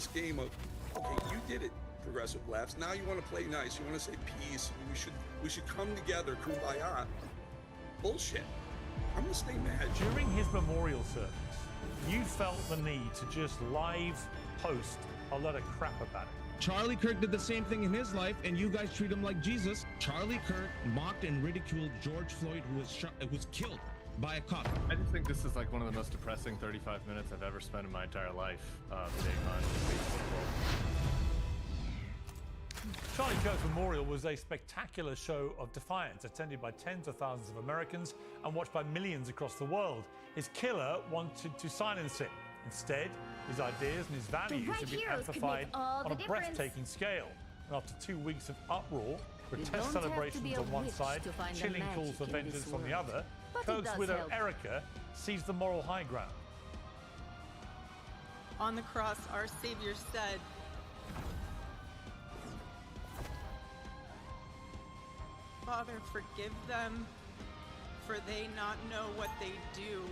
this game of, okay, you did it, Progressive Laughs. Now you want to play nice. You want to say peace. We should come together, kumbaya. Bullshit. I'm gonna stay mad. During his memorial service, you felt the need to just live post a lot of crap about it. Charlie Kirk did the same thing in his life, and you guys treat him like Jesus. Charlie Kirk mocked and ridiculed George Floyd, who was killed by a cop. I just think this is like one of the most depressing 35 minutes I've ever spent in my entire life being on Facebook. Charlie Kirk's memorial was a spectacular show of defiance, attended by tens of thousands of Americans and watched by millions across the world. His killer wanted to silence him. Instead, his ideas and his values have been amplified on a breathtaking scale. And after 2 weeks of uproar, protest celebrations on one side, chilling calls for vengeance on the other, Kirk's widow Erica seized the moral high ground. On the cross, our Savior said, "Father, forgive them, for they not know what they do."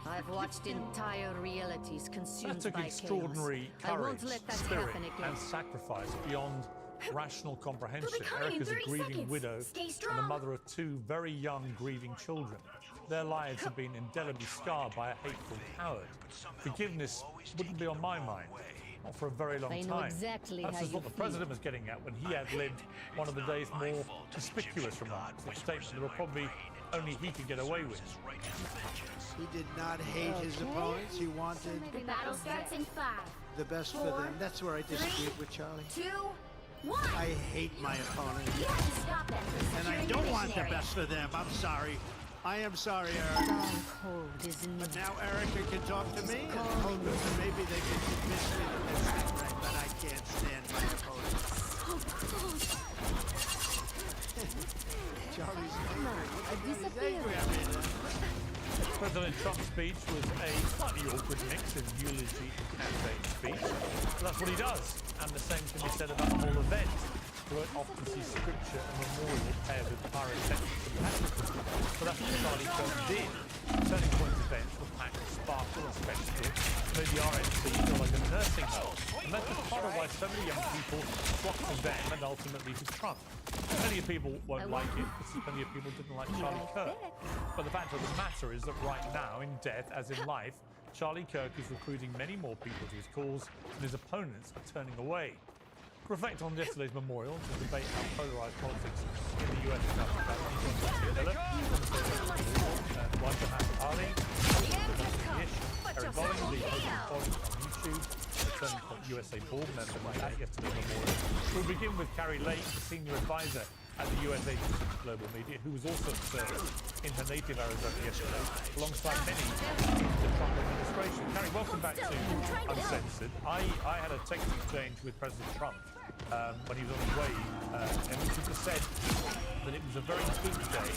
I've watched entire realities consumed That took by extraordinary chaos. I courage, won't let that spirit, happen again. and sacrifice beyond rational comprehension. coming in Erica's a 30 grieving seconds. widow Stay and the strong. mother of 2 very young grieving children. Their lives have been indelibly scarred by a hateful coward. Forgiveness wouldn't be on my mind, not for a very long I time. know exactly That's how just you what the feel. president was getting at when he outlived one of the day's more conspicuous remarks, a statement that probably only he could get away with. He did not hate his opponents. He wanted The battle starts in 5, the best for them. That's where I disagreed with Charlie. 2, 1. I hate my opponents. You have to stop them from And I securing don't the want the missionary. best for them. I'm sorry. I am sorry, Erica. Long cold, isn't But it? now Erica can talk to me, and maybe they can convince me that they're right, but I can't stand my opponents. Charlie's angry. He's angry at me now. President Trump's speech was a slightly awkward mix of eulogy and campaign speech. But that's what he does, and the same can be said about the whole event. You won't often see scripture and memorial paired with pyrotechnics and patriotism. But that's what Charlie Kirk did. Turning Point events were packed with sparkle and spectacle, made the RNC feel like a nursing home. And that's just part of why so many young people flocked to them and ultimately to Trump. Plenty of people won't like it, because plenty of people didn't like Charlie Kirk. But the fact of the matter is that right now, in death as in life, Charlie Kirk is recruiting many more people to his cause, and his opponents are turning away. To reflect on yesterday's memorial, to debate how polarized politics in the US is now about Ali, Harry Bolling, the host on YouTube, the Turning Point USA board member, at yesterday's memorial. We'll begin with Carrie Lake, the senior advisor at the US Agency for Global Media, who was also at service in her native Arizona yesterday, alongside many in the Trump administration. Carrie, welcome back to Uncensored. I had a text exchange with President Trump when he was on his way, and he just said that it was a very good day,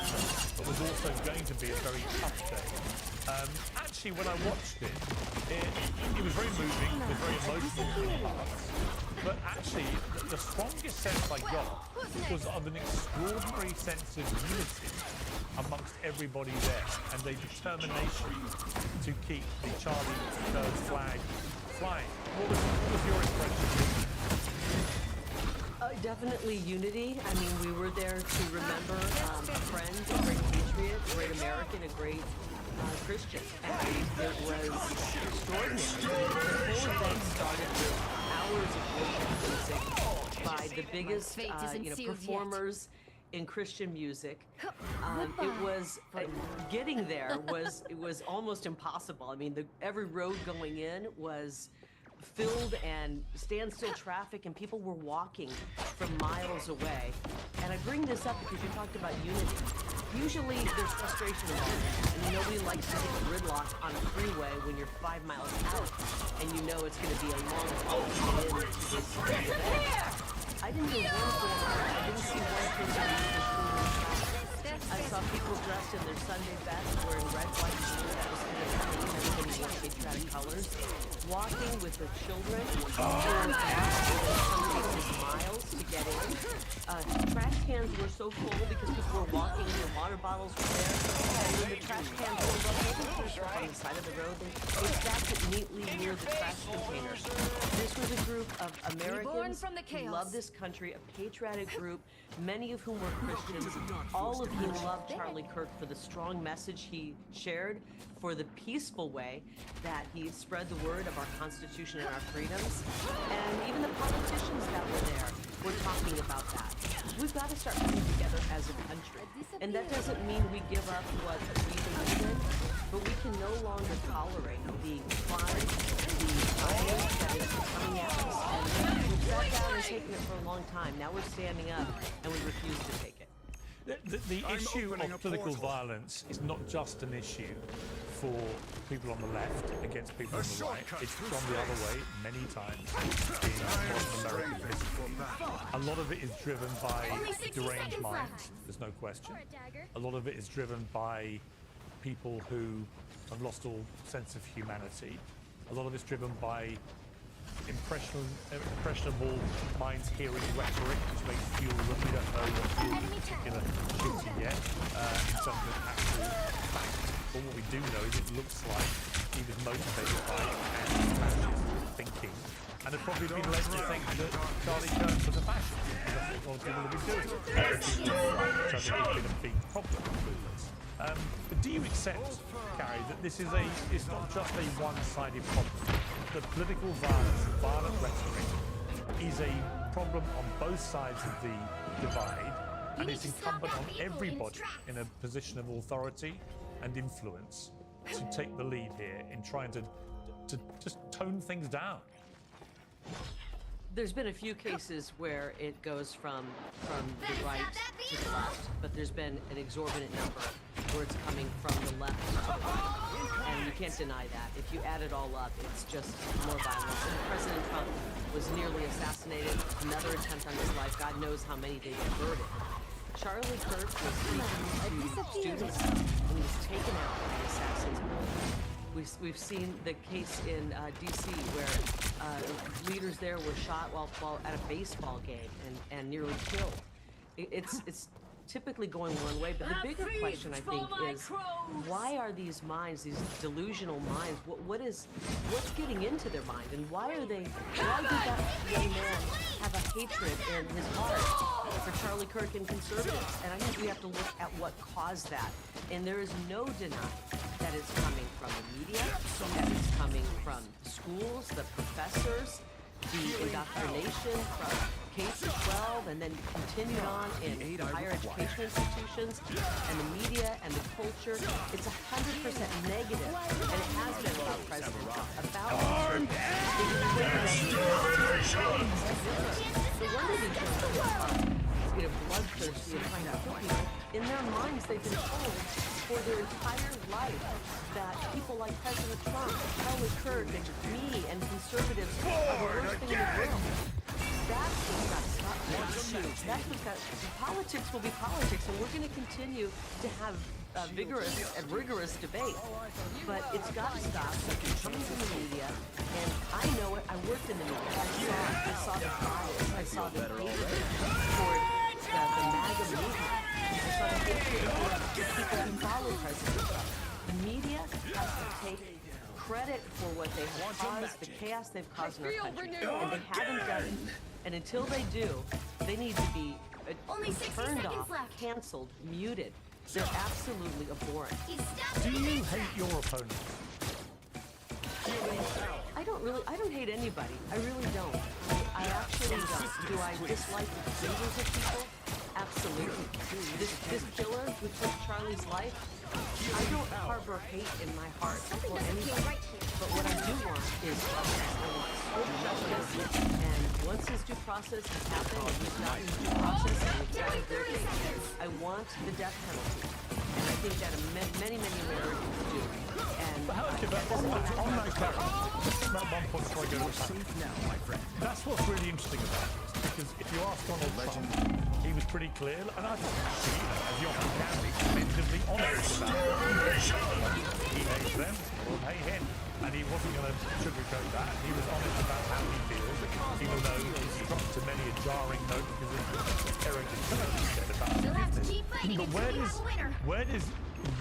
but was also going to be a very tough day. Actually, when I watched it was very moving, it was very emotional in parts. But actually, the strongest sense I got was of an extraordinary sense of unity amongst everybody there, and a determination to keep the Charlie Kirk flag flying. What was your impression? Definitely unity. I mean, we were there to remember a friend, a great patriot, a great American, a great Christian. And it was extraordinary. The whole event started with hours of worship music by the biggest performers in Christian music. It was getting there was almost impossible. I mean, every road going in was filled and standstill traffic, and people were walking from miles away. And I bring this up because you talked about unity. Usually there's frustration involved, and you know we like to hit gridlock on a freeway when you're 5 miles out, and you know it's going to be a long haul to get into this event. I didn't do one thing. I didn't see one thing that was I saw people dressed in their Sunday best, wearing red, white, and blue. That was kind of the theme. Everybody wore patriotic colors. Walking with their children. In some cases miles to get in. Trash cans were so full because people were walking and their water bottles were there. And when the trash cans filled up, they didn't throw stuff on the side of the road. They stacked it neatly near the trash containers. This was a group of Americans from the who chaos. love this country, a patriotic group, many of whom were Christians, all of whom loved Charlie Kirk for the strong message he shared, for the peaceful way that he spread the word of our Constitution and our freedoms. And even the politicians that were there were talking about that. We've got to start coming together as a country. And that doesn't mean we give up what we believe in, but we can no longer tolerate the crime, the violence that is coming at us. And we've sat down and taken it for a long time. Now we're standing up and we refuse to take it. The issue of political violence is not just an issue for people on the left against people on the right. It's gone the other way many times in modern American history. A lot of it is driven by deranged minds, there's no question. A lot of it is driven by people who have lost all sense of humanity. A lot of it's driven by impressionable minds hearing rhetoric, which makes you feel that we don't know what fuels a particular shooting yet, in terms of actual fact. But what we do know is it looks like he was motivated by anti-fascist thinking, and had probably been led to think that Charlie Kirk was a fascist. And that's what people have been doing. Which I think has been a big problem with this. But do you accept, Carrie, that this is it's not just a one-sided problem? The political violence, violent rhetoric, is a problem on both sides of the divide, and it's incumbent on everybody in a position of authority and influence to take the lead here in trying to just tone things down. There's been a few cases where it goes from the right to the left, but there's been an exorbitant number where it's coming from the left to the right. And you can't deny that. If you add it all up, it's just more violence. And President Trump was nearly assassinated, another attempt on his life. God knows how many they've averted. Charlie Kirk was speaking to students, and he was taken out by the assassins. We've seen the case in D.C. where leaders there were shot while at a baseball game and nearly killed. It's typically going one way, but the bigger question, I think, is why are these minds, these delusional minds, what's getting into their mind, and why did that young man have a hatred in his heart for Charlie Kirk and conservatives? And I think we have to look at what caused that. And there is no denying that it's coming from the media, that it's coming from the schools, the professors, the indoctrination from K through 12, and then continued on in higher education institutions, and the media and the culture. It's 100% negative, and it has been about President Trump, about the wonder these young bloodthirsty and trying to kill people. In their minds, they've been told for their entire life that people like President Trump, Charlie Kirk, and me, and conservatives are the worst thing in the world. That's what's got to stop. That's what's got. Politics will be politics, and we're going to continue to have vigorous and rigorous debate. But it's got to stop. It's coming from the media, and I know it. I worked in the media. I saw the bias. I saw the hatred toward the MAGA movement. I saw the hatred for the people who follow President Trump. The media has to take credit for what they have caused, the chaos they've caused in our country, and they haven't done it. And until they do, they need to be turned off, canceled, muted. They're absolutely abhorrent. Do you hate your opponents? I don't hate anybody. I really don't. I actually don't. Do I dislike the behaviors of people? Absolutely. This killer who took Charlie's life, I don't harbor hate in my heart for anybody. But what I do want is justice. I want swift justice. And once his due process has happened, and he's not in due process, and he's found guilty, I want the death penalty. And I think that many Americans do. And on that character, about one point before I go to safe now, my friend. That's what's really interesting about this, because if you ask Donald Trump, he was pretty clear, and I think actually, as you often can be, commendably honest about it. He hates them, or they hate him, and he wasn't going to sugarcoat that. He was honest about how he feels, even though he struck to many a jarring note because of Eric and fighting But until where we does have a winner.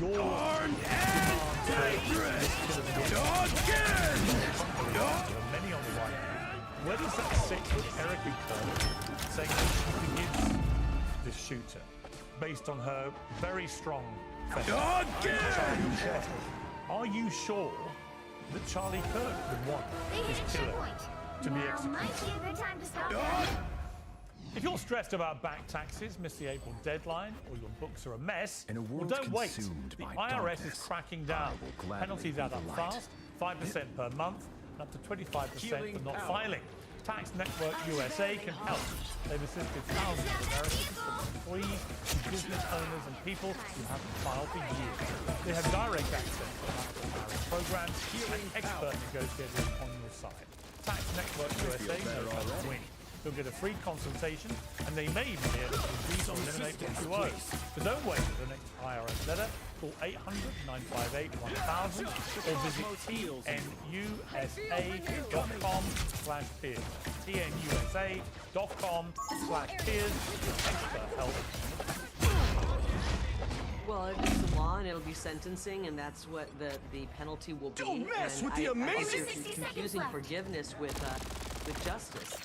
your demand for this killer to get there are many on the right? Where does that sit with Erica Kirk saying that she forgives this shooter based on her very strong faith in Charlie Kirk? Are you sure that Charlie Kirk would want They hit this a killer checkpoint. to be Now executed? might be a good time to stop them. If you're stressed about back taxes, miss the April deadline, or your books are a mess, In a well, world don't wait. consumed The by IRS is darkness, cracking down. I will gladly Penalties be add the up light. fast, 5% per month, and up to 25% for not filing. Tax Network USA can help. They've assisted thousands of Americans, employees, business owners, and people who haven't filed for years. They have direct access to IRS programs and expert negotiators on your side. Tax Network USA knows how to win. You'll get a free consultation, and they may even be able to reduce or eliminate what you owe. So don't wait for the next IRS letter. Call 800-958-1000 or visit tnusa.com/peers. tnusa.com/peers for expert help. Well, it's the law, and it'll be sentencing, and that's what the penalty will be. Don't mess and with the I think amazing- you're 60 seconds confusing left. forgiveness with justice.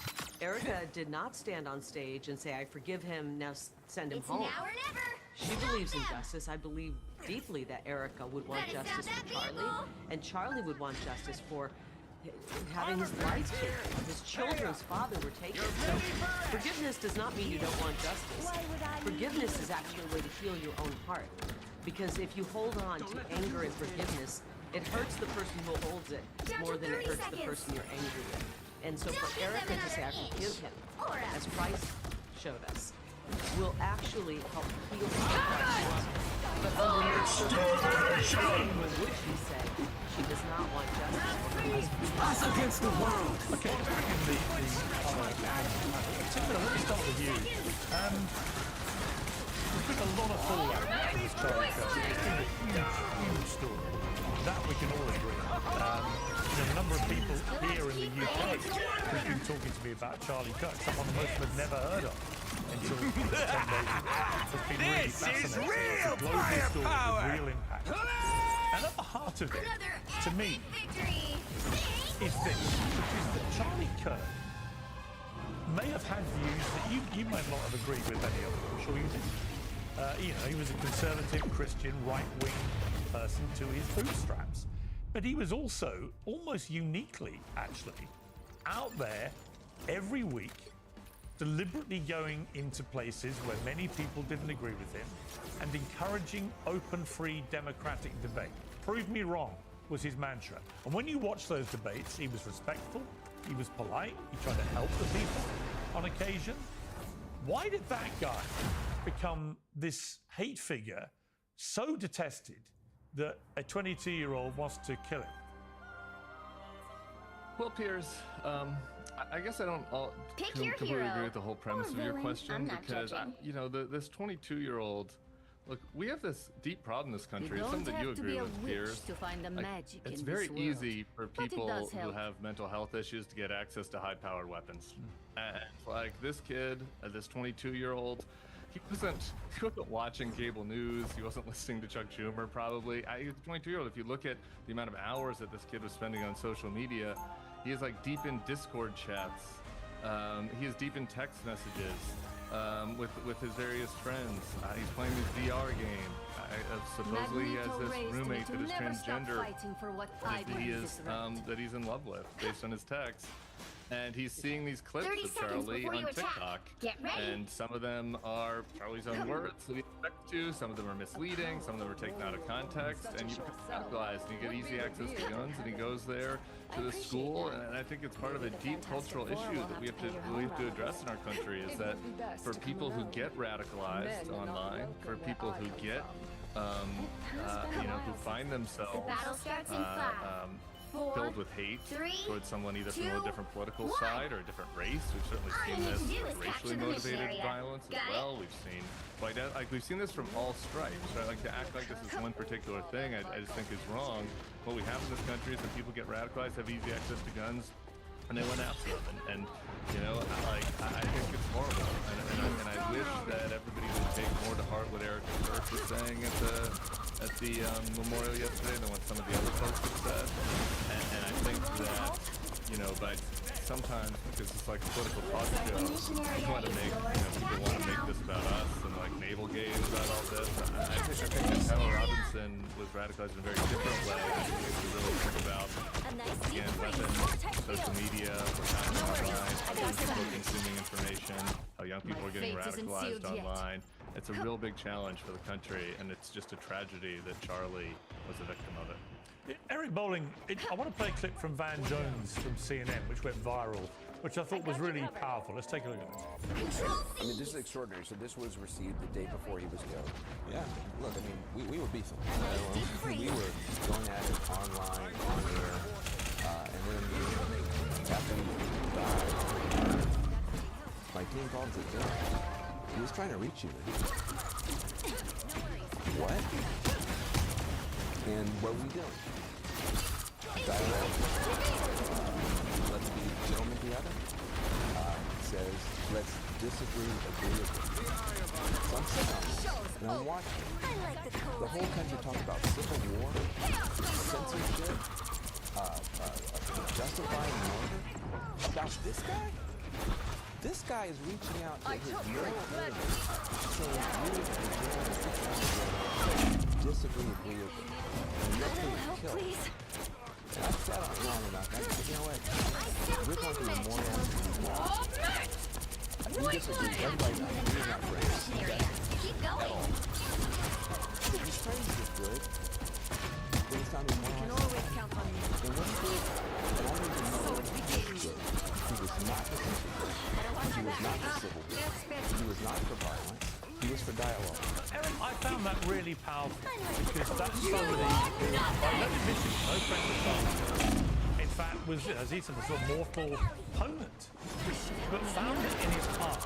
Erica did not stand on stage and say, "I forgive him, now send him It's home." now or never. She believes in justice. I believe deeply that Erica would want Better justice stop for that Charlie, vehicle. and Charlie would want justice for having his life taken. His children's father were taken. So forgiveness does not mean you don't want justice. Forgiveness is actually a way to heal your own heart. Because if you hold on to anger and forgiveness, it hurts the person who holds it more than it hurts the person you're angry with. And so for Erica to say, "I forgive him," as Christ showed us, will actually help heal his heart. But under no circumstances would she say she does not want justice for her husband. Us against the world. Okay, back in the Tim, let me start with you. There's been a lot of fallout from this Charlie Kirk. It's been a huge story. That we can all agree. A number of people here in the UK who've been talking to me about Charlie Kirk, someone most have never heard of until 10 days ago. It's been really fascinating. It's a global story with real impact. And at the heart of it, to me, Victory. is this, which is that Charlie Kirk may have had views that you might not have agreed with any of them. I'm sure you did. He was a conservative Christian right-wing person to his bootstraps. But he was also, almost uniquely actually, out there every week, deliberately going into places where many people didn't agree with him and encouraging open, free, democratic debate. Prove me wrong was his mantra. And when you watch those debates, he was respectful, he was polite, he tried to help the people on occasion. Why did that guy become this hate figure so detested that a 22-year-old wants to kill him? Well, Piers, I guess I don't Pick your completely hero. agree with the whole premise Or of your villain. question I'm not because judging. this 22-year-old. Look, we have this deep problem in this country. It's don't something that you have to agree be a with, witch Piers. to find the magic It's in very this world. easy for But it people does who help. have mental health issues to get access to high-powered weapons. And like this kid, this 22-year-old, he wasn't watching cable news. He wasn't listening to Chuck Schumer. Probably, he's a 22-year-old. If you look at the amount of hours that this kid was spending on social media, he is like deep in Discord chats. He is deep in text messages with his various friends. He's playing this VR game. Supposedly he has Magneto this raised me roommate to that is never stop transgender fighting for what I that he believe is is right. that he's in love with, based on his text. And he's seeing these clips 30 of seconds Charlie before on you attack. TikTok, Get ready. and some of them are Charlie's own words that he expects to. Some of them are misleading. Some of them are taken out of context, and you become radicalized. And you get easy access to guns, and he goes there to the school. And I think it's part of a deep cultural issue that we have to address in our country. Is that for people who get radicalized online, for people who get who find themselves Battle starts in 5, 4, filled with hate 3, towards someone either from 2, a different political 1. side or a different race. We've certainly All seen you need this to do with is capture racially the mission motivated area. violence as Got it? well. We've seen we've seen this from all stripes. Right? Like to act like this is one particular thing, I just think is wrong. What we have in this country is that people get radicalized, have easy access to guns, and they went after them. And I think it's horrible. And I wish that everybody would take more to heart what Erica Church was saying at the memorial yesterday than what some of the other folks have said. And I think that, you know, but sometimes, because it's like a political talk show, you want to make, people want to make this about us and like navel gaze about all this. I think that Tyler Robinson was radicalized in a very different way. I think we really think about, again, weapons, social media, what's happening online, how young people are consuming information, how young people are getting radicalized online. It's a real big challenge for the country, and it's just a tragedy that Charlie was a victim of it. Eric Bowling, I want to play a clip from Van Jones from CNN, which went viral, which I thought was really powerful. Let's take a look at this. I mean, this is extraordinary. So this was received the day before he was killed. Yeah, look, I mean, we were beefing. We were going at it online, on air, and then after he died, my team called and said, he was trying to reach you. What? And what are we doing? Dialogue. Let's be gentlemen together. Says, let's disagree, agree. So I'm sitting on this, and I'm watching. The whole country talks about civil war, censorship, justifying murder. About this guy? This guy is reaching out to his moral enemies, saying you disagree, agree with him. And you're being killed. And I've said it wrong about that, but you know what? We're going to memorial. We disagree. Everybody knows we're not friends. Keep going. If he's trying to get good, then it's time to memorialize. You can always count on me. And what he did, and I don't even know what he did. He was not for censorship. He was not for civil war. He was not for violence. He was for dialogue. Aaron, I found that really powerful because that's somebody who, I love Michigan, no friend of Charles, in fact, was, as he said, a sort of mortal opponent, but found it in his heart,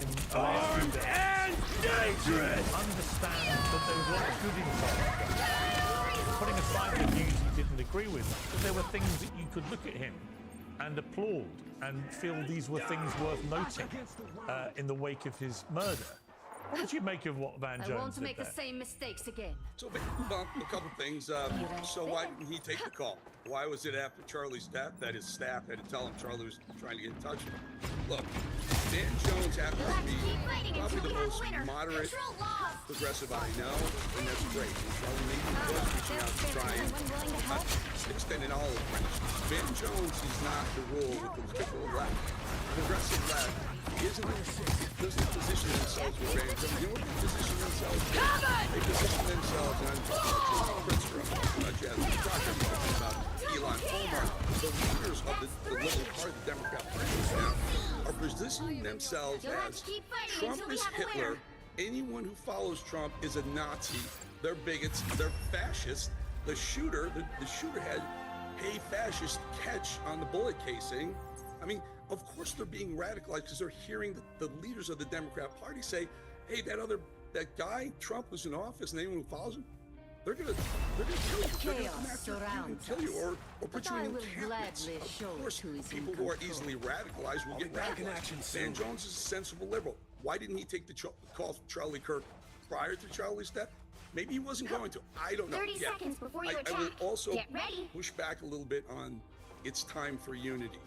in the last few days, and dangerous! Understand that there was a lot of good inside of him. Putting aside the views he didn't agree with, that there were things that you could look at him and applaud and feel these were things worth noting in the wake of his murder. What did you make of what Van Jones did? I want to make there? the same mistakes again. So, well, a couple things. So why didn't he take the call? Why was it after Charlie's death that his staff had to tell him Charlie was trying to get in touch with him? Look, Van Jones happens to be probably the most moderate progressive I know, and that's great. And Charlie maybe was reaching out to try and extend an olive branch. Van Jones is not the rule with the liberal left. Progressive left doesn't position themselves with Van Jones. You know what they position themselves with? They position themselves, and I'm talking about Pritzker, talking about Elon Omar, the leaders of the liberal party, the Democrat Party now, are positioning themselves as Trump is Hitler. Anyone who follows Trump is a Nazi. They're bigots. They're fascists. The shooter had "Hey fascist" catch on the bullet casing. I mean, of course they're being radicalized because they're hearing the leaders of the Democrat Party say, "Hey, that guy Trump was in office, and anyone who follows him, they're gonna kill you. They're gonna come after you and kill you, or put you in encampments." Of course, people who are easily radicalized will get radicalized. Van Jones is a sensible liberal. Why didn't he take the call from Charlie Kirk prior to Charlie's death? Maybe he wasn't going to. I don't know. 30 seconds before you attack. I will also Get ready. push back a little bit on it's time for unity.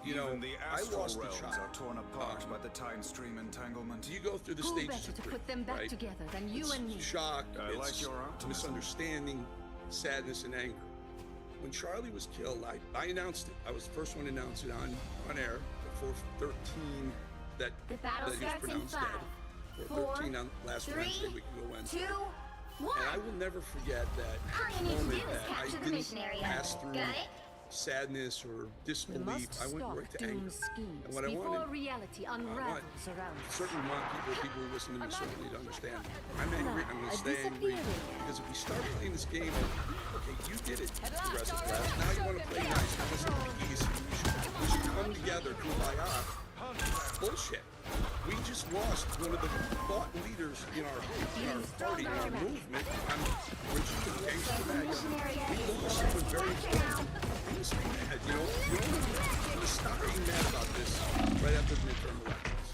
You know, Even the I astral lost a realms child. are torn apart by the time stream entanglement. You go through the Who stages better of to grief, put them back right? together than you and me? Shock, I it's like your optimism. misunderstanding, sadness, and anger. When Charlie was killed, I announced it. I was the first one to announce it on air before 13 that The battle he was starts in pronounced 5, dead. 4, 13 on last 3, Wednesday, week ago Wednesday. 2, 1. And I will never forget that All you need to moment do is that I capture the didn't mission area. pass through Got it? sadness or We disbelief. must I went stop right to anger. doom's schemes And what I before wanted, reality unravels around us. certainly want people who listen to me certainly to understand. I'm angry. I'm going to stay angry because if we start playing this game of, okay, you did it, progressive left. Now you want to play nice. Now let's be easy. We should come together, kumbaya. Bullshit. We just lost one of the thought leaders in our party, in our movement. We're just a gangster mag. We lost someone very important. I'm just mad, you know. I'm going to stop being mad about this right after the midterm elections.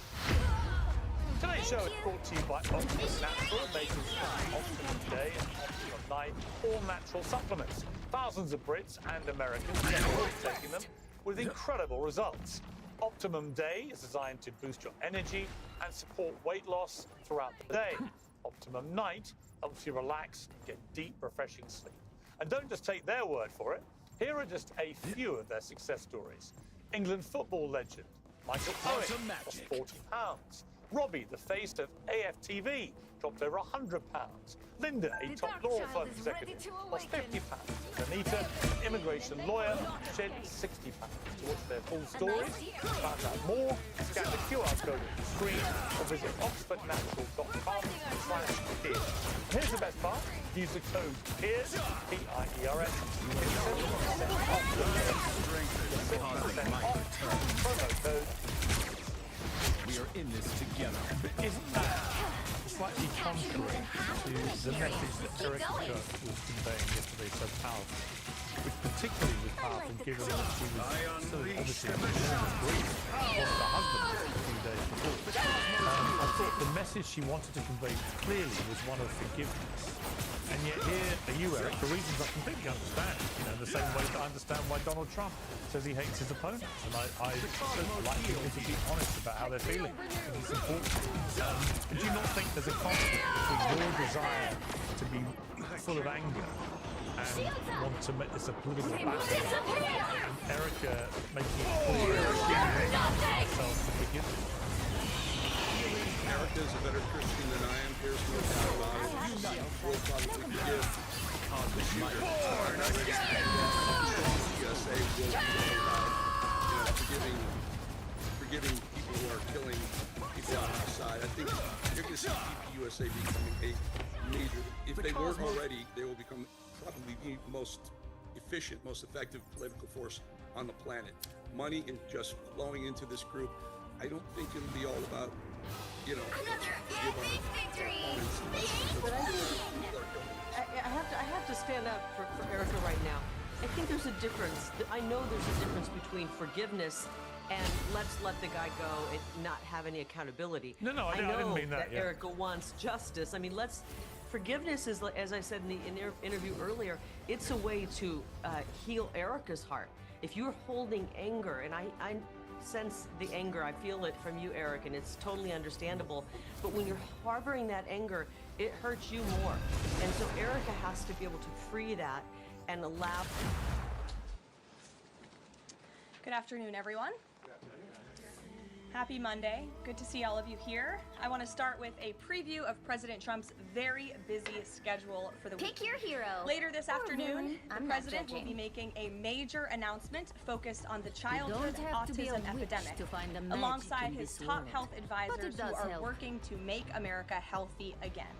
Today Today's show is brought to you by Optimum Natural, makers of Optimum Day and Optimum Night, all natural supplements. Thousands of Brits and Americans are already taking them with incredible results. Optimum Day is designed to boost your energy and support weight loss throughout the day. Optimum Night helps you relax and get deep, refreshing sleep. And don't just take their word for it. Here are just a few of their success stories. England football legend Michael Owen lost 40 pounds. Robbie, the face of AFTV, dropped over 100 pounds. Linda, a top law firm executive, lost 50 pounds. Anita, an immigration lawyer, shed 60 pounds. To watch their full stories, find out more, scan the QR code on the screen, or visit oxfordnatural.com/peers. Here's the best part. Use the code PEERS, P-I-E-R-S, promo code. We are in this together. Isn't that slightly contrary to the message that Eric Kirk was conveying yesterday so powerful, which particularly was powerful given that she was so obviously in enormous grief, lost her husband just a few days before. I thought the message she wanted to convey clearly was one of forgiveness. And yet here are you, Eric, for reasons I completely understand, in the same way that I understand why Donald Trump says he hates his opponents. And I like people to be honest about how they're feeling and he supports them. Do you not think there's a conflict between your desire to be full of anger and want to make this a political battle, and Erica making it clear herself to forgive him? Erica's a better Christian than I am. There's no doubt about it. We'll probably forgive the shooter. USA will be about forgiving people who are killing people on our side. I think you're going to see USA becoming a major. If they weren't already, they will become probably the most efficient, most effective political force on the planet. Money is just flowing into this group. I don't think it'll be all about, But I have to stand up for Erica right now. I think there's a difference. I know there's a difference between forgiveness and let's let the guy go and not have any accountability. No, I didn't mean that. Erica wants justice. I mean, forgiveness is, as I said in the interview earlier, it's a way to heal Erica's heart. If you're holding anger, and I sense the anger, I feel it from you, Eric, and it's totally understandable. But when you're harboring that anger, it hurts you more. And so Erica has to be able to free that and allow. Good afternoon, everyone. Happy Monday. Good to see all of you here. I want to start with a preview of President Trump's very busy schedule for the week. Pick your hero. Later this afternoon, villain. the president will be making a major announcement focused on the childhood autism epidemic, alongside his top health advisors who are working to make America healthy again.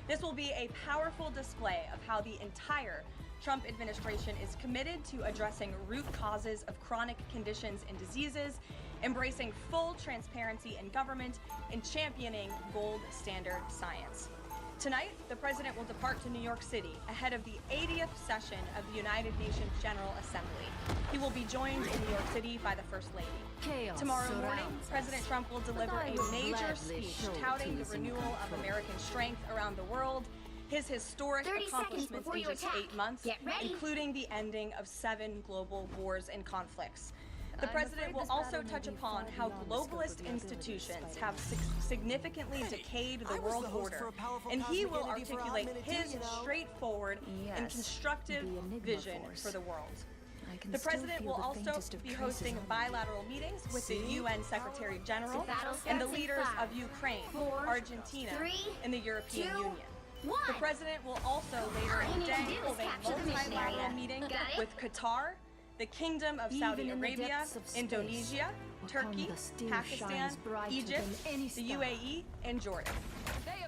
This will be a powerful display of how the entire Trump administration is committed to addressing root causes of chronic conditions and diseases, embracing full transparency in government, and championing gold standard science. Tonight, the president will depart to New York City ahead of the 80th session of the United Nations General Assembly. He will be joined in New York City by the First Lady. Tomorrow morning, President Trump will deliver a major speech touting the renewal of American strength around the world, his historic accomplishments in just 8 months, including the ending of 7 global wars and conflicts. The president will also touch upon how globalist institutions have significantly decayed the world order, and he will articulate his straightforward and constructive vision for the world. The president will also be hosting bilateral meetings with the UN Secretary General and the leaders of Ukraine, Argentina, and the European Union. The president will also later in the day hold a multilateral meeting with Qatar, the Kingdom of Saudi Arabia, Indonesia, Turkey, Pakistan, Egypt, the UAE, and Jordan.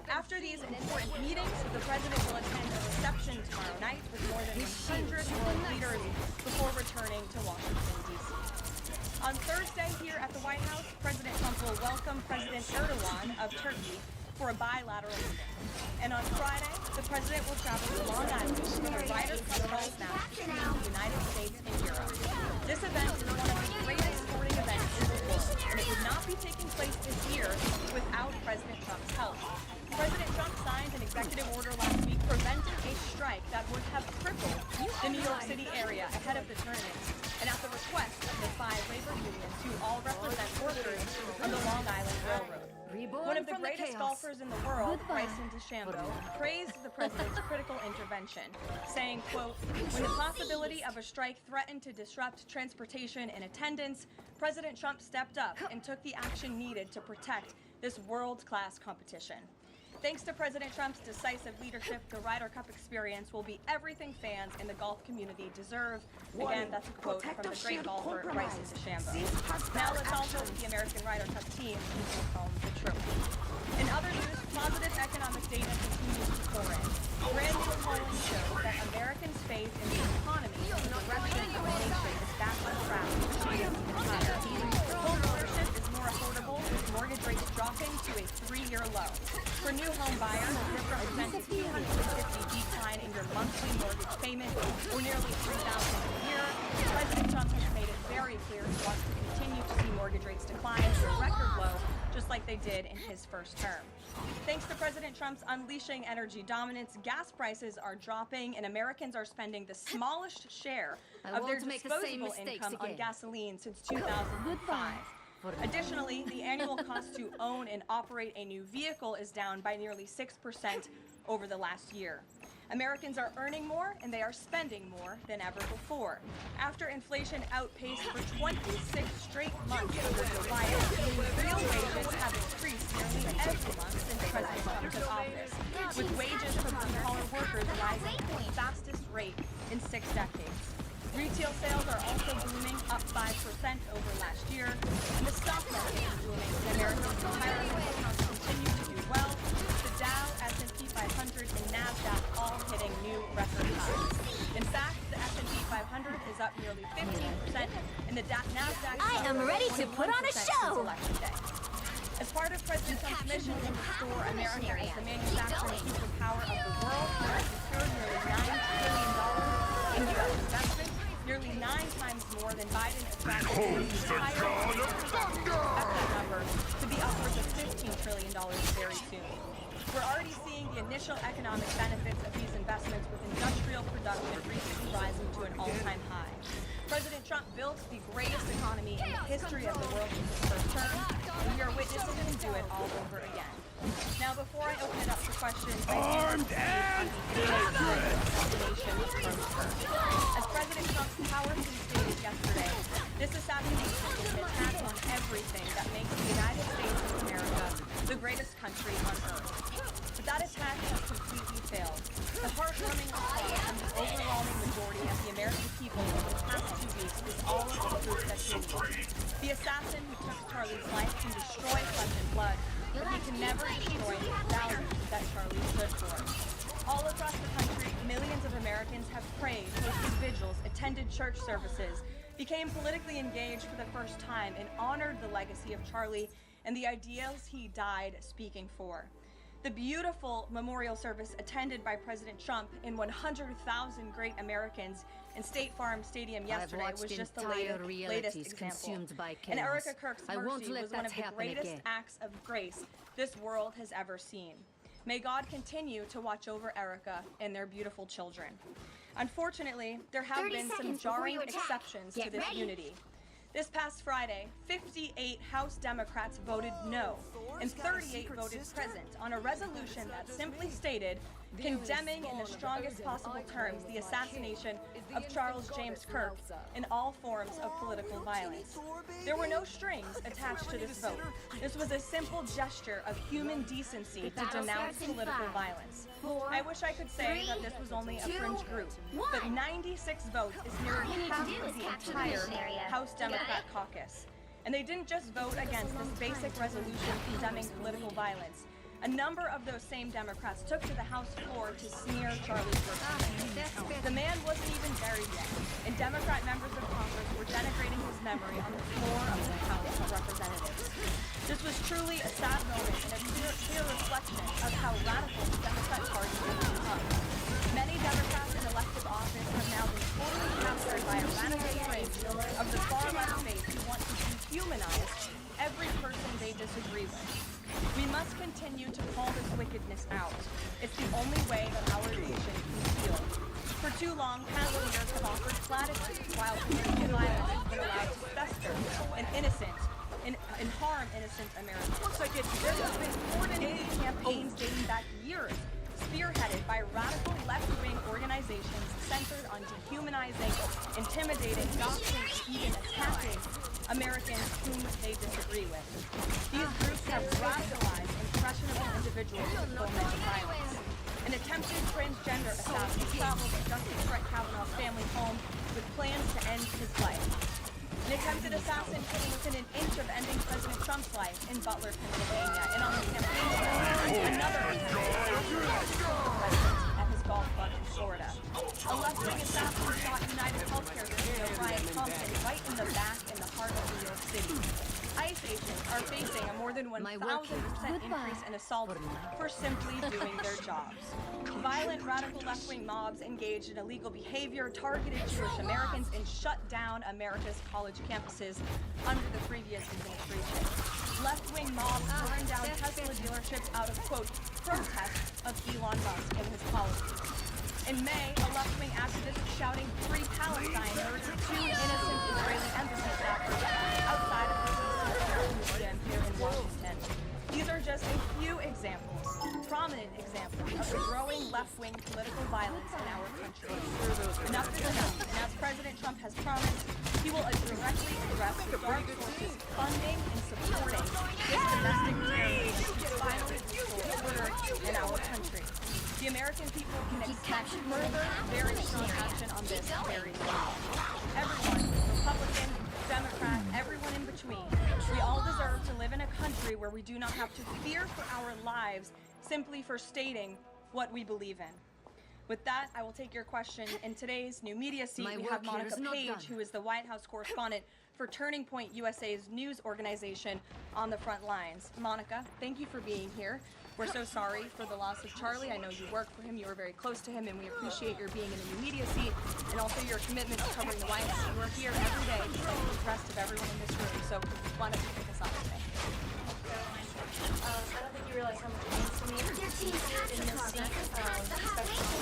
After these important meetings, the president will attend a reception tomorrow night with more than 100 world leaders before returning to Washington, D.C. On Thursday here at the White House, President Trump will welcome President Erdogan of Turkey for a bilateral meeting. And on Friday, the president will travel to Long Island for the Ryder Cup golf match between the United States and Europe. This event is one of the greatest sporting events in the world, and it would not be taking place this year without President Trump's help. President Trump signed an executive order last week preventing a strike that would have crippled the New York City area ahead of the tournament, and at the request of the 5 labor unions who all represent workers on the Long Island Railroad. One of the greatest golfers in the world, Bryson DeChambeau, praised the president's critical intervention, saying, quote, "When the possibility of a strike threatened to disrupt transportation and attendance, President Trump stepped up and took the action needed to protect this world-class competition. Thanks to President Trump's decisive leadership, the Ryder Cup experience will be everything fans in the golf community deserve." Again, that's a quote from the great golfer Bryson DeChambeau. Now let's also the American Ryder Cup team who took home the trophy. In other news, positive economic data continues to pour in. Brand new polling shows that Americans' faith in the economy and the direction of the nation is back on track to achieve even higher. Home ownership is more affordable, with mortgage rates dropping to a 3-year low. For new home buyers, this represents a $250 decline in your monthly mortgage payment, or nearly $3,000 a year. President Trump has made it very clear he wants to continue to see mortgage rates decline to a record low, just like they did in his first term. Thanks to President Trump's unleashing energy dominance, gas prices are dropping, and Americans are spending the smallest share of their disposable income on gasoline since 2005. Additionally, the annual cost to own and operate a new vehicle is down by nearly 6% over the last year. Americans are earning more and they are spending more than ever before. After inflation outpaced for 26 straight months under Joe Biden, real wages have increased nearly every month since President Trump took office, with wages for blue-collar workers rising at the fastest rate in 6 decades. Retail sales are also booming, up 5% over last year, and the stock market is booming. Americans' retirement accounts continue to do well. The Dow, S&P 500, and NASDAQ all hitting new record highs. In fact, the S&P 500 is up nearly 15%, and the NASDAQ I am ready to put on a show! Election day. As part of President Trump's mission to restore America as the manufacturing superpower of the world, he has secured nearly $9 trillion in U.S. investment, nearly 9 times more than Biden attracted in his entire career. Expect that number to be upwards of $15 trillion very soon. We're already seeing the initial economic benefits of these investments, with industrial production recently rising to an all-time high. President Trump built the greatest economy in the history of the world in his first term, and we are witnessing him do it all over again. Now, before I open it up for questions, armed and as President Trump's power team stated yesterday, this assassination is an attack on everything that makes the United States of America the greatest country on earth. But that attack has completely failed. The heartwarming response from the overwhelming majority of the American people over the past 2 weeks is all of the proof that he needs. The assassin who took Charlie's life can destroy flesh and blood, but he can never destroy the values that Charlie stood for. All across the country, millions of Americans have prayed, hosted vigils, attended church services, became politically engaged for the first time, and honored the legacy of Charlie and the ideals he died speaking for. The beautiful memorial service attended by President Trump and 100,000 great Americans in State Farm Stadium yesterday was just the latest example. And Erica Kirk's mercy was one of the greatest acts of grace this world has ever seen. May God continue to watch over Erica and their beautiful children. Unfortunately, there have been some jarring exceptions to this unity. This past Friday, 58 House Democrats voted no, and 38 voted present on a resolution that simply stated, condemning in the strongest possible terms the assassination of Charles James Kirk and all forms of political violence. There were no strings attached to this vote. This was a simple gesture of human decency to denounce political violence. I wish I could say that this was only a fringe group, but 96 votes is nearly half of the entire House Democrat caucus. And they didn't just vote against this basic resolution condemning political violence. A number of those same Democrats took to the House floor to smear Charlie's birthday. The man wasn't even buried yet, and Democrat members of Congress were denigrating his memory on the floor of the House of Representatives. This was truly a sad moment and a clear reflection of how radical the Democrat Party has become. Many Democrats in elective office have now been totally captured by a radical strain of the far-left faith who want to dehumanize out. It's the only way that our nation can heal. For too long, past leaders have offered platitudes while political violence has been allowed to fester and harm innocent Americans. There have been coordinated campaigns dating back years, spearheaded by radical left-wing organizations centered on dehumanizing, intimidating, doxing, and even attacking Americans whom they disagree with. These groups have radicalized impressionable individuals with foment of violence. An attempted transgender assassin traveled to Justice Brett Kavanaugh's family home with plans to end his life. An attempted assassin came within an inch of ending President Trump's life in Butler, Pennsylvania, and on the campaign trail, another attempted assassin at his golf club in Florida. A left-wing assassin shot United Healthcare CEO Brian Thompson right in the back in the heart of New York City. ICE agents are facing a more than 1,000% increase in assaults for simply doing their jobs. Violent radical left-wing mobs engaged in illegal behavior, targeted Jewish Americans, and shut down America's college campuses under the previous administration. Left-wing mobs burned down Tesla dealerships out of, quote, protest of Elon Musk and his policies. In May, a left-wing activist shouting "Free Palestine" murdered 2 innocent Israeli embassy staffers outside of the museum here in Washington. These are just a few examples, prominent examples, of the growing left-wing political violence in our country. Enough is enough, and as President Trump has promised, he will directly address the dark forces funding and supporting this domestic terrorism to finally restore order in our country. The American people can expect further, very strong action on this very soon. Everyone, Republican, Democrat, everyone in between, we all deserve to live in a country where we do not have to fear for our lives simply for stating what we believe in. With that, I will take your question. In today's new media seat, we have Monica Page, who is the White House correspondent for Turning Point USA's news organization on the front lines. Monica, thank you for being here. We're so sorry for the loss of Charlie. I know you work for him, you were very close to him, and we appreciate your being in the new media seat and also your commitment to covering the White House. You are here every day, just like the rest of everyone in this room. So why don't you kick us off today? I don't think you realize how much it means to me in this seat, especially when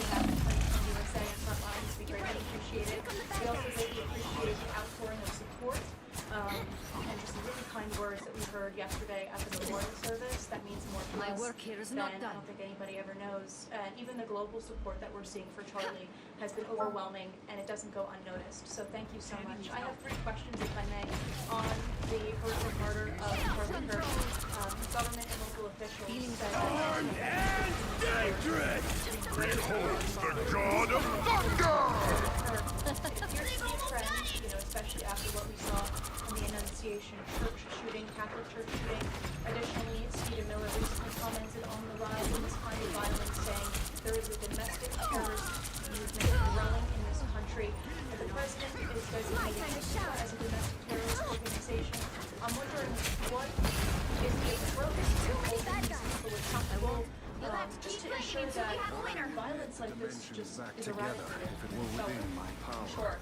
we have USA and front lines. We greatly appreciate it. We also greatly appreciate the outpouring of support and just the really kind words that we heard yesterday at the memorial service. That means more to us than I don't think anybody ever knows. And even the global support that we're seeing for Charlie has been overwhelming, and it doesn't go unnoticed. So thank you so much. I have 3 questions, if I may, on the horrific murder of Charlie Kirk. Government and local officials said dangerous! Behold the god of thunder! Here's to be a trend, especially after what we saw in the Annunciation church shooting, Catholic church shooting. Additionally, Stephen Miller recently commented on the rise in this kind of violence, saying there is a domestic terrorist movement growing in this country, and the president is designating Antifa as a domestic terrorist organization. I'm wondering what is the approach to holding these people accountable, just to ensure that violence like this just is eradicated. Sure.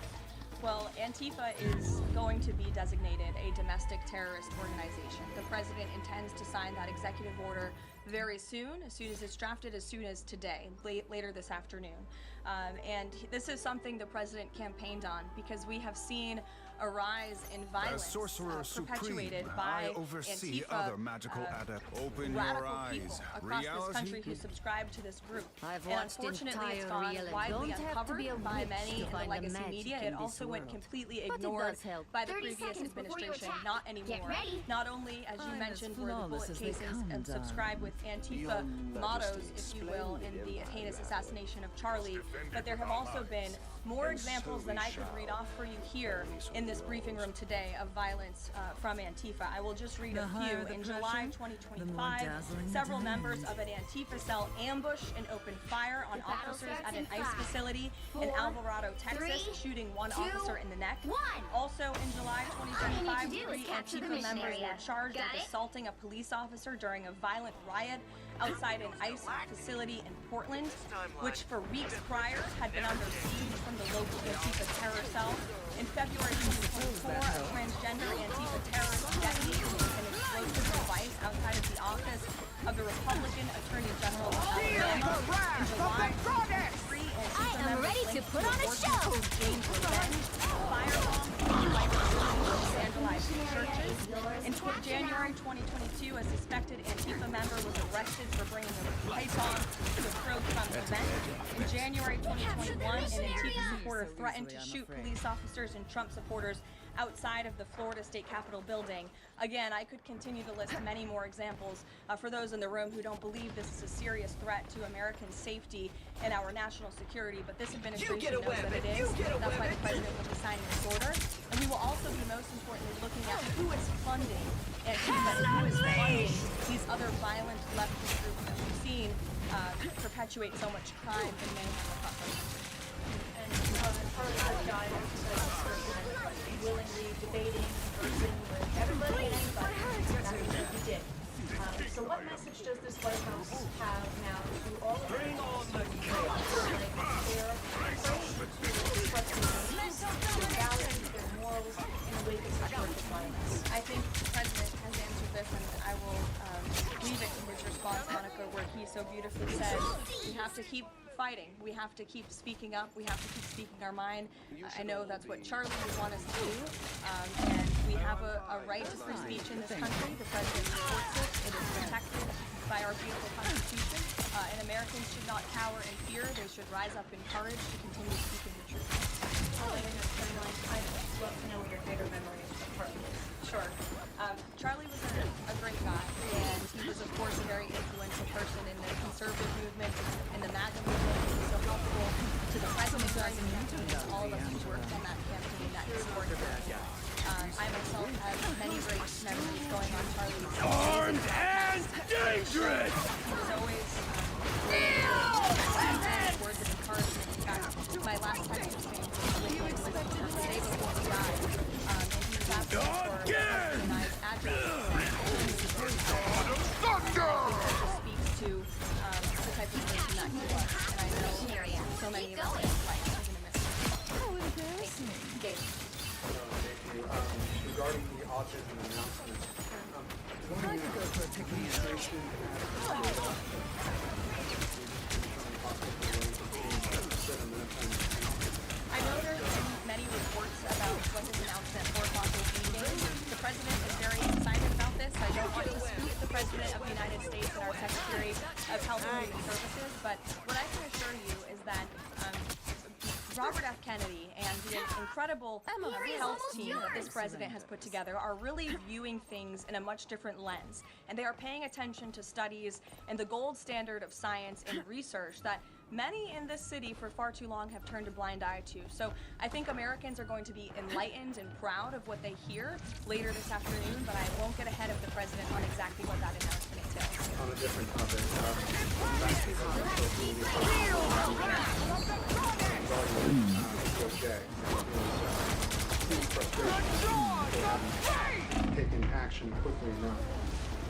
Well, Antifa is going to be designated a domestic terrorist organization. The president intends to sign that executive order very soon as it's drafted, as soon as today, later this afternoon. And this is something the president campaigned on because we have seen a rise in violence perpetuated by Antifa, other magical Open radical your eyes. people across this country who subscribe to this group. And unfortunately, it's gone widely uncovered by many in the legacy media. It also went completely ignored by the previous administration. Not anymore. Not only, as you mentioned, were the bullet casings and subscribe with Antifa mottos, if you will, in the heinous assassination of Charlie, but there have also been more examples than I could read off for you here in this briefing room today of violence from Antifa. I will just read a few. In July 2025, several members of an Antifa cell ambushed and opened fire on officers at an ICE facility in Alvarado, Texas, shooting 1 officer in the neck. Also in July 2025, 3 Antifa members were charged with assaulting a police officer during a violent riot outside an ICE facility in Portland, which for weeks prior had been under siege from the local Antifa terror cell. In February 2024, a transgender Antifa terrorist detonated an explosive device outside of the office of the Republican Attorney General of Alabama in July 2023, and I am ready to put on a show. James Revenge, firebombs, vandalized churches. In January 2022, a suspected Antifa member was arrested for bringing a pipe bomb to a pro-Trump event. In January 2021, an Antifa supporter threatened to shoot police officers and Trump supporters outside of the Florida State Capitol building. Again, I could continue to list many more examples for those in the room who don't believe this is a serious threat to American safety and our national security, but this administration knows that it is. That's why the president will be signing this order. And we will also be most importantly looking at who is funding and who is funding these other violent leftist groups that we've seen perpetuate so much crime and mayhem across our country. And Charlie has died willingly debating, conversing with everybody and anybody. That's what he did. So what message does this White House have now to all of us who feel like they're afraid to express their values, their morals in the wake of such horrific violence? I think the president has answered this, and I will leave it to his response, Monica, where he so beautifully said, we have to keep fighting. We have to keep speaking up. We have to keep speaking our mind. I know that's what Charlie would want us to do, and we have a right to free speech in this country. The president supports it. It is protected by our beautiful Constitution, and Americans should not cower in fear. They should rise up in courage to continue speaking the truth. I'd love to know what your favorite memory of Charlie is. Sure. Charlie was a great guy, and he was, of course, a very influential person in the conservative movement, in the MAGA movement. He was so helpful to the president during the campaign, and all of us who worked on that campaign, that historic campaign. I myself have many great memories going on Charlie's. Armed and dangerous! He was always words of encouragement. In fact, my last time he was saying was the day before he died. And he was asking for organized address. Just speaks to the type of person that he was. And I know so many of us in his life are going to miss him. Thank you. Regarding the autism announcement, going into the administration I know there's been many reports about what this announcement for possible meeting. The president is very excited about this. I don't want to speak the president of the United States and our Secretary of Health and Human Services, but what I can assure you is that Robert F. Kennedy and the incredible health team that this president has put together are really viewing things in a much different lens. And they are paying attention to studies and the gold standard of science and research that many in this city for far too long have turned a blind eye to. So I think Americans are going to be enlightened and proud of what they hear later this afternoon, but I won't get ahead of the president on exactly what that announcement entails. on a different topic. Taking action quickly enough.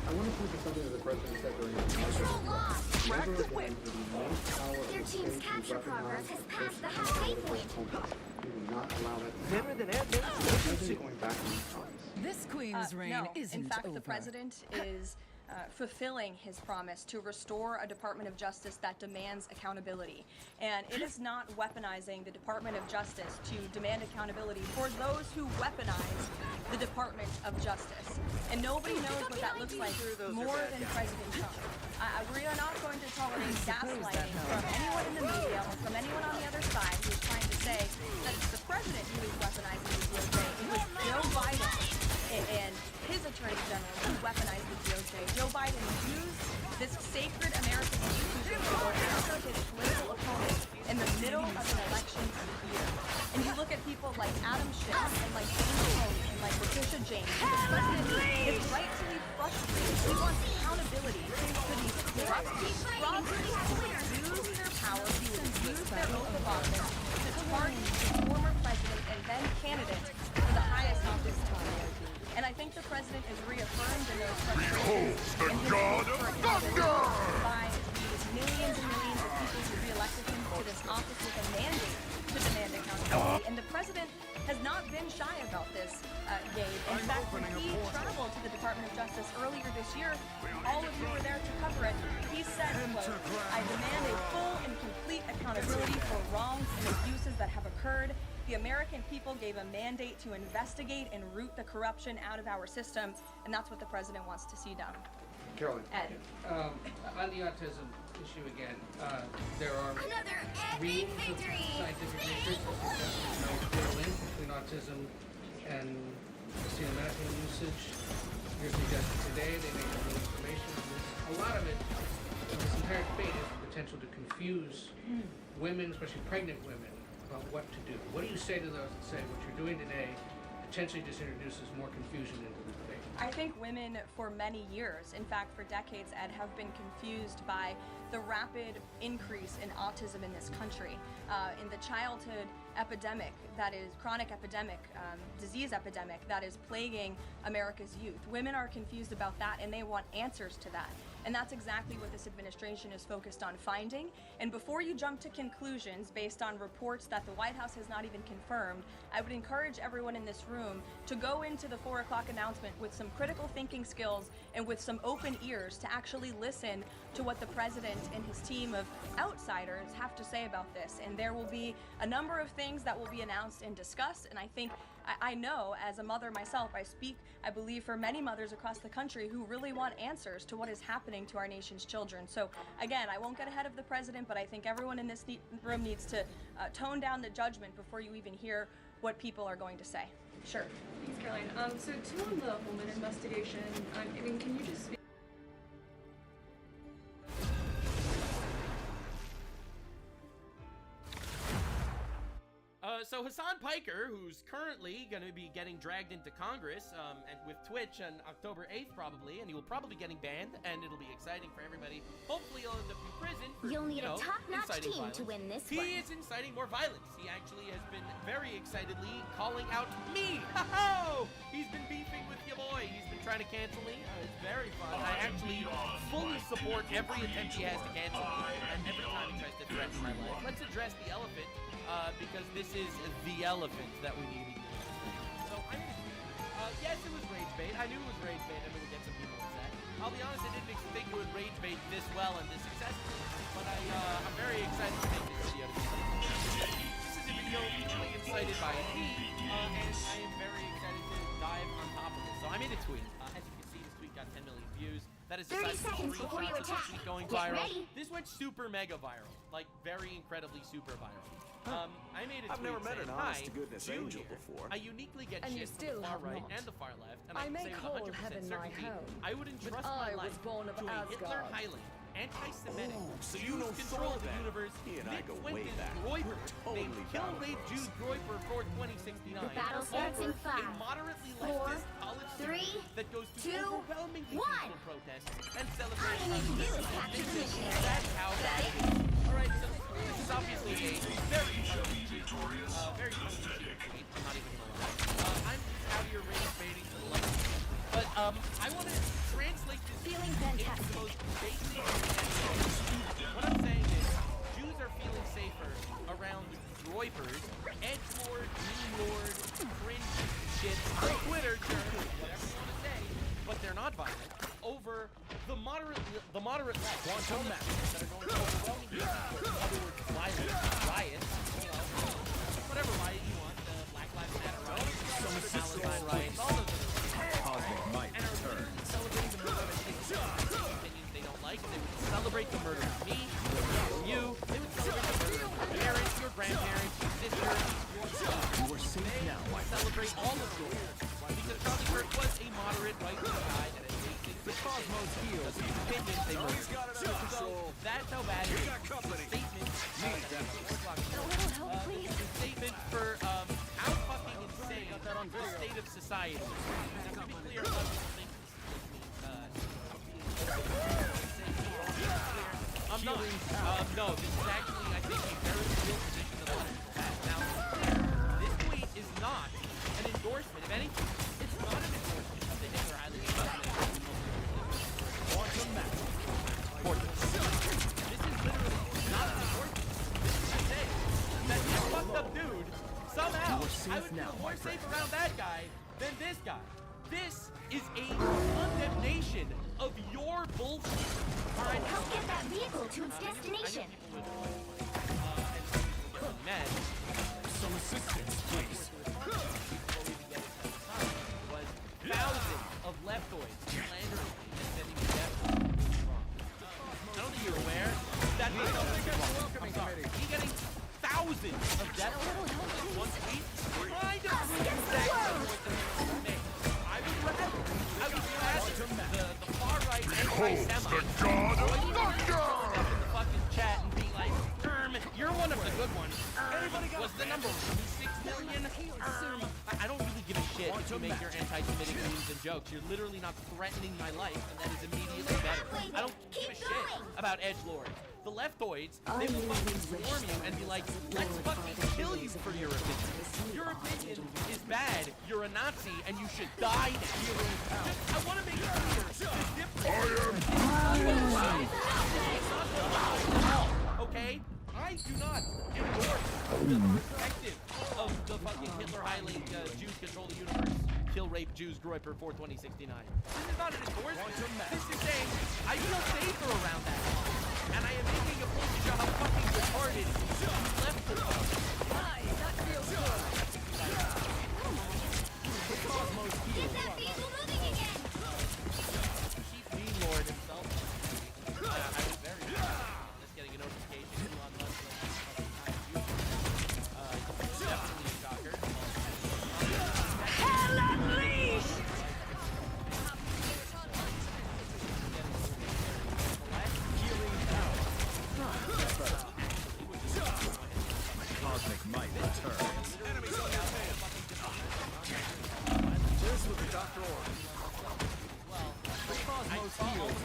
I want to point to something that the president said during his inauguration. Never again will the most power of the state be recognized as personal political. We will not allow that to happen. Going back in these times. This queen's reign No. isn't In fact, over. the president is fulfilling his promise to restore a Department of Justice that demands accountability. And it is not weaponizing the Department of Justice to demand accountability for those who weaponize the Department of Justice. And nobody knows what that looks like more than President Trump. We are not going to tolerate gaslighting from anyone in the media or from anyone on the other side who is trying to say that it's the president who is weaponizing the DOJ. It was Joe Biden and his attorney general who weaponized the DOJ. Joe Biden used this sacred American institution to go after his political opponent in the middle of an election year. And you look at people like Adam Schiff and like James Comey and like Letitia James. The president is rightfully frustrated. He wants accountability for these corrupt fraudsters who abuse their power, who abuse their oath of office to target the former president and then candidate for the highest office in America. And I think the president is reaffirmed in those frustrations the God of thunder! by these millions and millions of people who re-elected him to this office with a mandate to demand accountability. And the president has not been shy about this, Gabe. In fact, when he traveled to the Department of Justice earlier this year, all of you were there to cover secret. He said, quote, "I demand a full and complete accountability for wrongs and abuses that have occurred. The American people gave a mandate to investigate and root the corruption out of our system, and that's what the president wants to see done." Carolyn. Ed. On the autism issue again, there are reams of scientific research that suggests there's no clear link between autism and acetaminophen usage. You're suggesting today they may have new information on this. A lot of it, this entire debate is the potential to confuse women, especially pregnant women, about what to do. What do you say to those that say what you're doing today potentially just introduces more confusion into the debate? I think women for many years, in fact for decades, Ed, have been confused by the rapid increase in autism in this country, in the childhood epidemic, that is chronic epidemic, disease epidemic that is plaguing America's youth. Women are confused about that and they want answers to that. And that's exactly what this administration is focused on finding. And before you jump to conclusions based on reports that the White House has not even confirmed, I would encourage everyone in this room to go into the 4 o'clock announcement with some critical thinking skills and with some open ears to actually listen to what the president and his team of outsiders have to say about this. And there will be a number of things that will be announced and discussed. And I think, I know as a mother myself, I speak, I believe, for many mothers across the country who really want answers to what is happening to our nation's children. So again, I won't get ahead of the president, but I think everyone in this room needs to tone down the judgment before you even hear what people are going to say. Sure. Thanks, Caroline. So too on the Holman investigation, I mean, can you just speak? So Hassan Piker, who's currently going to be getting dragged into Congress, and with Twitch on October 8th probably, and he will probably be getting banned, and it'll be exciting for everybody. Hopefully he'll end up in prison for, You'll need a top-notch team violence. to win this He one. is inciting more violence. He actually has been very excitedly calling out me. Ho-ho! He's been beefing with your boy. He's been trying to cancel me. It's very fun. I actually fully support every attempt he has to cancel me, and every time he tries to threaten my life. Let's address the elephant. Because this is the elephant that we need. So I'm gonna yes, it was rage bait. I knew it was rage bait and it would get some people upset. I'll be honest, I didn't think it would rage bait this well and this successfully, but I'm very excited to make this video together. This is a video really incited by me, and I am very excited to dive on top of this. So I made a tweet. As you can see, this tweet got 10 million views. That is 30 seconds before you screenshots of this attack. tweet going Get viral. ready. This went super mega viral, like very incredibly super viral. I made a tweet I've never met saying, an honest-to-goodness "Hi, angel Junior. before." I uniquely get And you shit from still the far have right not. and the far left, and I can may say with call 100% heaven my certainty, home, I would entrust but my I was life born of to a Hitler Asgard. Highland, anti-Semitic, so you know control Thor of the then. universe, He and I go way Quentin back. Groiper, Totally named Kill Rape battle Jews Groiper for 2069. The battle starts in over 5, a moderately 4, leftist college 3, student that goes to 2, overwhelmingly 1. peaceful protests and celebrates All you need to do is capture the missionary. That's how bad it is. Alright, so this is obviously a very tongue-in-cheek tweet. I'm not even gonna lie. I'm just out here rage baiting to the left. But I want to translate this Feeling into fantastic. the most basic what I'm saying is, Jews are feeling safer around groipers, edgelord, meme-lord, cringe shit, Twitter journalists, whatever you want to say, but they're not violent, over the moderate left, quantum that are going to overwhelmingly support, in other words, violent riots, you know, whatever riot you want, the Black Lives Matter riots, Palestine riots, all of those. Cosmic might And are return. celebrating the murder of opinions they don't like. They would celebrate the murder of me, you. They would celebrate the murder of your parents, your grandparents, your sister, your son. You are safe now, They would celebrate all of yours. Because Charlie Kirk was a moderate right-wing guy that had basic The cosmos heals. opinions they Oh, murdered. he's got it under control. That's how bad it is. You got company. It's a statement. A little help, please. It's a statement for how fucking insane the state of society is. Now, to be clear, a lot of people think I'm not. No, this is actually, I think, a very real position that a lot of people have. Now, this tweet is not an endorsement of anything. It's not an endorsement of the Hitler Highland. Quantum match. This is literally not an endorsement. This is to say that this fucked up dude, somehow, I would feel more safe around that guy than this guy. This is a condemnation of your bullshit. Help get that vehicle to its destination. Mad. Some assistance, please. Was thousands of leftoids slandering me and sending me death wrong. I don't think you're aware that I'm sorry. He getting thousands of death in one tweet. Trying to prove that I would rather the far right anti-Semite up in the fucking chat and be like, you're one of the good ones. Was the number 6 million? I don't really give a shit if you make your anti-Semitic memes and jokes. You're literally not threatening my life, and that is immediately better. I don't give a shit about edgelords. The leftoids, they will fucking swarm you and be like, let's fucking kill you for your opinion. Your opinion is bad. You're a Nazi, and you should die now. I want to make it clear. Okay? I do not endorse the perspective of the fucking Hitler-Heiling Jews control the universe, kill, rape, Jews, Groiper, 42069. This is not an endorsement. This is saying I feel safer around that. And I am making a point to show how fucking retarded you left for us. That feels good. The cosmos heals. Get that vehicle moving again. Chief Mean Lord himself. I was very just getting a notification. Elon Musk definitely a shocker. Hell unleashed! Cosmic might returns. Enemies on your tail. Just what the doctor ordered. The cosmos heals.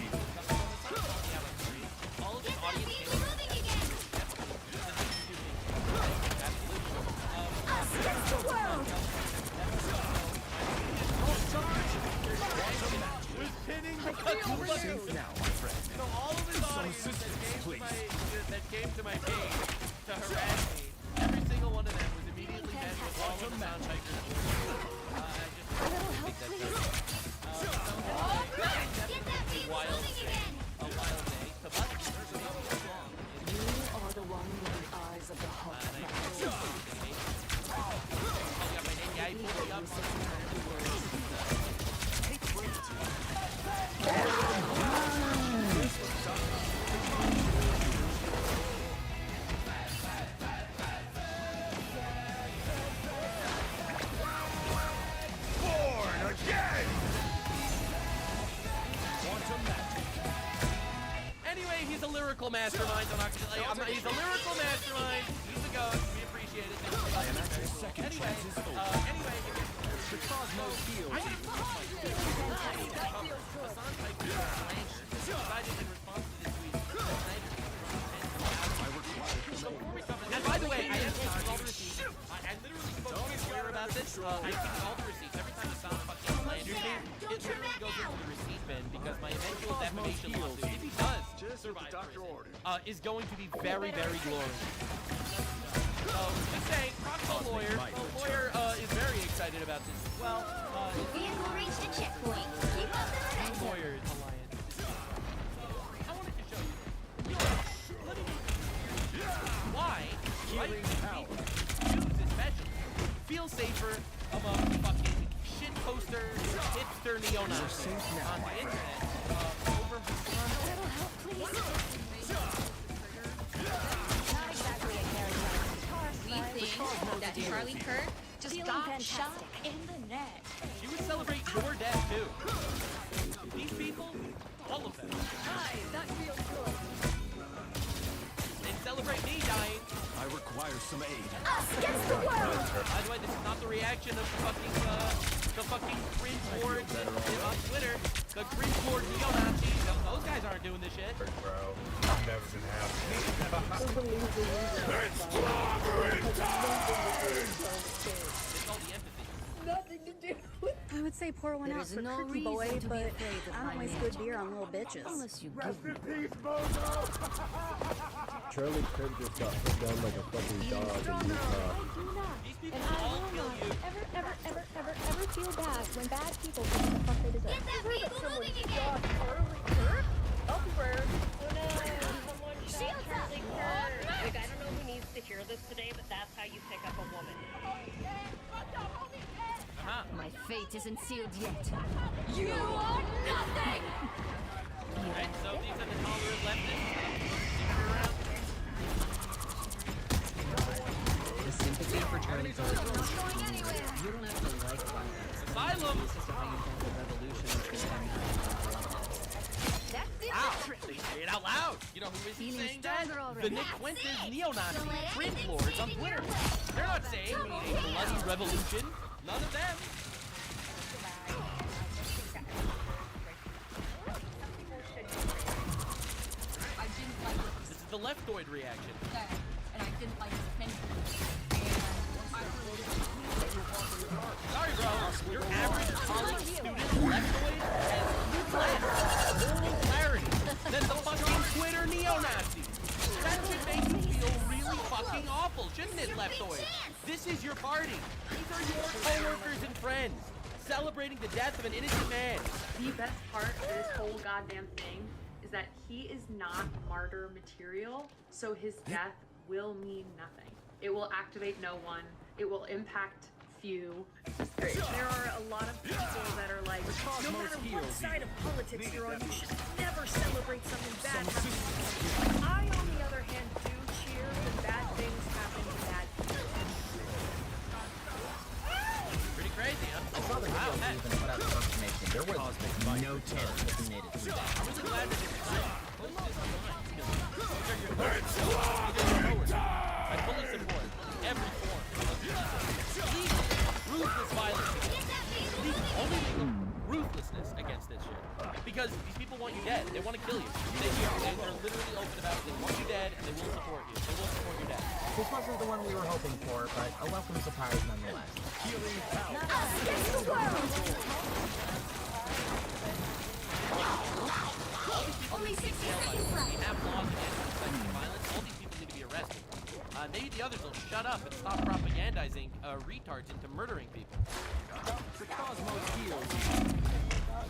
All of Get this that audience vehicle moving again. Us against the world. was pinning because Safe now, my friend. so all of his audience that came to my page to harass me, every single one of them was immediately met with all of the sound hikers. A little help, please. Get that vehicle moving again. A wild day. The button is long. You are the one with the eyes of the heart. I pulled me up Born again! Quantum magic. Anyway, he's a lyrical mastermind. He's a lyrical mastermind. He's a ghost. We appreciate it. Second chances over. Anyway, The cosmos heals. and by the way, I am taking all the receipts. I literally spoke to Square about this. I take all the receipts. Every time it's not fucking slanders me, it literally goes into the receipt bin because my eventual defamation lawsuit, if he does survive prison, is going to be very, very glorious. So, just saying, Crossbow Lawyer is very excited about this as well. Vehicle reached a checkpoint. Keep up the momentum. Lawyers Alliance. I wanted to show you. Why? Right? Jews especially feel safer among fucking shit posters, hipster neo-Nazis on the internet over A little help, please. Not exactly a character. We think that Charlie Kirk just got shot in the neck. She would celebrate your death too. These people, all of them. Hi, that feels good. They'd celebrate me dying. I require some aid. Us against the world. By the way, this is not the reaction of the fucking cringe board on Twitter. The cringe board neo-Nazis. Those guys aren't doing this shit. Bro, never gonna happen. It's clobbering time! It's all the empathy. Nothing to do with. I would say pour one out for no Cookie reason Boy, to be but afraid of I my don't waste magic. good beer on little bitches. Unless you Rest in peace, Bozo! Charlie Kirk just got put down like a fucking dog in Utah. And I will not ever feel bad when bad people do what the fuck they deserve. Get that people moving again! Charlie Kirk? Upward. Oh no, someone shot Charlie Kirk. Like, I don't know who needs to hear this today, but that's how you pick up a woman. My fate isn't sealed yet. You are nothing! Alright, so these are the tolerant leftists. The sympathy for Charlie Kirk is you don't have to like violence. Asylum! This is how you build a revolution that's going to Wow! They say it out loud! You know who isn't saying that? The Nick Fuentes neo-Nazi cringe lords on Twitter. They're not saying we need a bloody revolution. None of them. This is the leftoid reaction. And I didn't like his opinion. Sorry, bro. Your average college student leftoid has less moral clarity than the fucking Twitter neo-Nazis. That should make you feel really fucking awful, shouldn't it, leftoid? This is your party. These are your co-workers and friends celebrating the death of an innocent man. The best part of this whole goddamn thing is that he is not martyr material, so his death will mean nothing. It will activate no one. It will impact few. There are a lot of people that are like, no matter what side of politics you're on, you should never celebrate something bad happening. I, on the other hand, do cheer when bad things happen to bad people. Pretty crazy, huh? I saw the video even put out some information. There was no chance that he made it through that. I'm really glad that this I fully support every form of legal, ruthless violence. Only legal ruthlessness against this shit. Because these people want you dead. They want to kill you. They're literally open about it. They want you dead, and they will support you. They will support your death. This wasn't the one we were hoping for, but a welcome surprise nonetheless. Against the world! Only 60 seconds left. We have laws against domestic violence. All these people need to be arrested. Maybe the others will shut up and stop propagandizing retards into murdering people.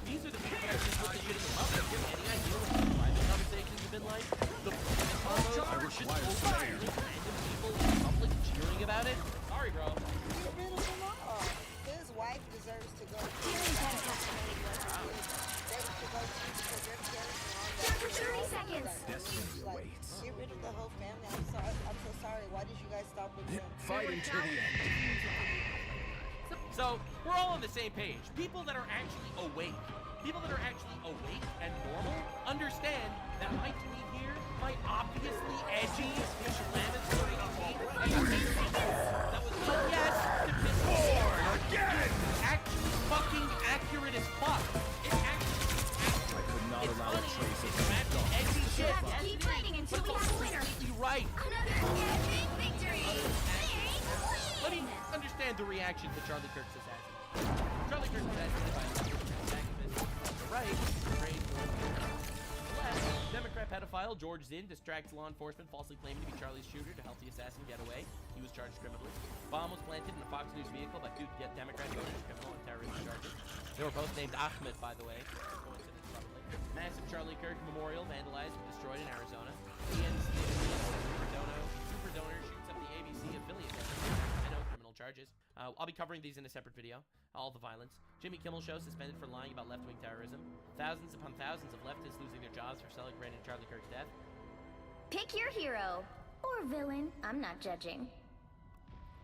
These are the people that just put the shit in the public. Do you have any idea what the private conversations have been like? The combos are just overwhelming. Random people in public cheering about it. Sorry, bro. His wife deserves to go. For 30 seconds. Destiny awaits. Get rid of the whole family. I'm sorry. I'm so sorry. Why did you guys stop with him? Fight until the end. So, we're all on the same page. People that are actually awake and normal, understand that my tweet here, my obviously edgy, inflammatory tweet, that was like, yes, to piss again! Actually fucking accurate as fuck. It's actually accurate. I could not allow a trace of edgy shit. Keep fighting until we have a winner. You're right. Another epic victory. Let me understand the reaction to Charlie Kirk's assassin. Charlie Kirk's assassinated by activists on the right, praised for the left. Democrat pedophile George Zinn distracts law enforcement, falsely claiming to be Charlie's shooter to help the assassin get away. He was charged criminally. Bomb was planted in a Fox News vehicle by two Democrat voters, criminal and terrorism charges. They were both named Ahmed, by the way. Coincidence, probably. Massive Charlie Kirk memorial vandalized and destroyed in Arizona. Super donor shoots up the ABC affiliate. I know, criminal charges. I'll be covering these in a separate video. All the violence. Jimmy Kimmel Show suspended for lying about left-wing terrorism. Thousands upon thousands of leftists losing their jobs for celebrating Charlie Kirk's death. Pick your hero. Or villain. I'm not judging.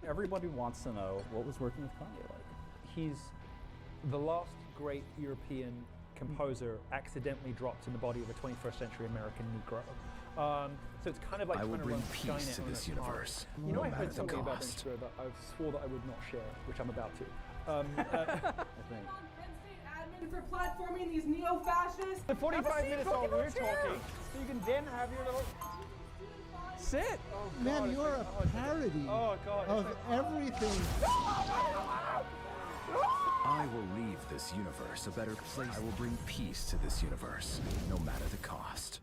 Everybody wants to know what was working with Kanye like. He's the last great European composer accidentally dropped in the body of a 21st century American Negro. So it's kind of like I will trying to bring run peace Skynet to on this a universe. You know, No I matter heard the something about cost. Ben that I swore that I would not share, which I'm about to. I think. For platforming these neo-fascists. The 45 minutes all we're talking, so you can then have your little sit. Oh, Man, God, you're a parody of everything. I will leave this universe a better place. I will bring peace to this universe, no matter the cost.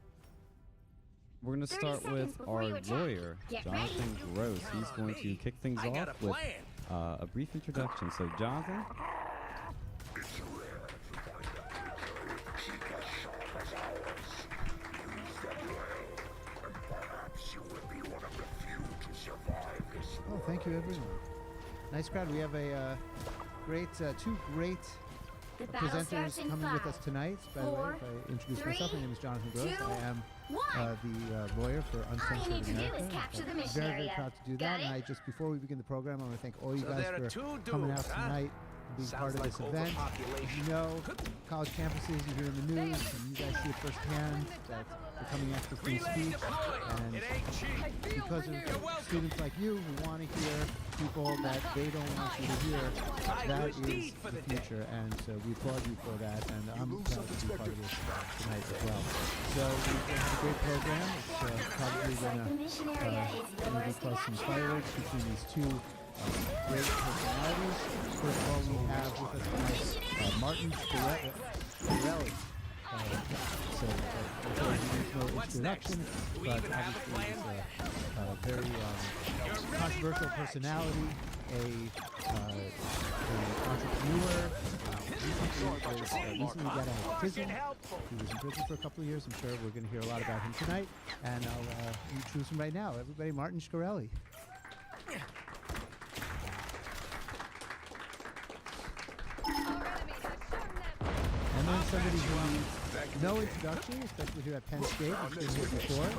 we're going to start with our lawyer, Jonathan Gross. He's going to kick things off with a brief introduction. So, Jonathan? Oh, thank you, everyone. Nice crowd. We have a two great presenters coming with us tonight. By the way, if I introduce myself, my name is Jonathan Gross. I am the lawyer for Uncensored America. I'm very proud to do that. And I just, before we begin the program, I want to thank all you guys for coming out tonight and being part of this event. As you know, college campuses, you hear in the news, and you guys see it firsthand that they're coming after free speech. And because of students like you who want to hear people that they don't want you to hear, that is the future. And so we applaud you for that. And I'm proud to be part of this tonight as well. So we're going to have a great program. It's probably going to cause some fireworks between these two great personalities. First of all, we have with us tonight Martin Shkreli. So there's no introduction, but obviously he's a very controversial personality, an entrepreneur. Recently got out of prison. He was in prison for a couple of years. I'm sure we're going to hear a lot about him tonight, and I'll introduce him right now. Everybody, Martin Shkreli. And then somebody who needs no introduction, especially here at Penn State, who's been here before,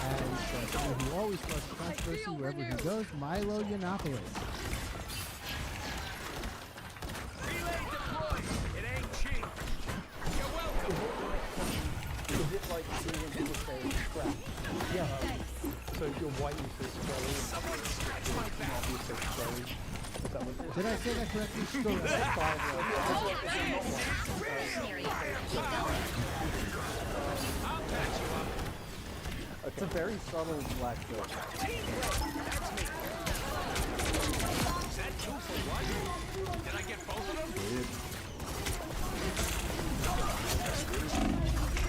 and somebody who always causes controversy wherever he goes, Milo Yiannopoulos. It ain't cheap. You're welcome. Is it like seeing people say scrap? Yeah. So if you're white, you say Shkreli. Someone scratch my back. You say Shkreli. Did I say that correctly? It's a very subtle black joke. That's me. Is that two for one? Did I get both of them?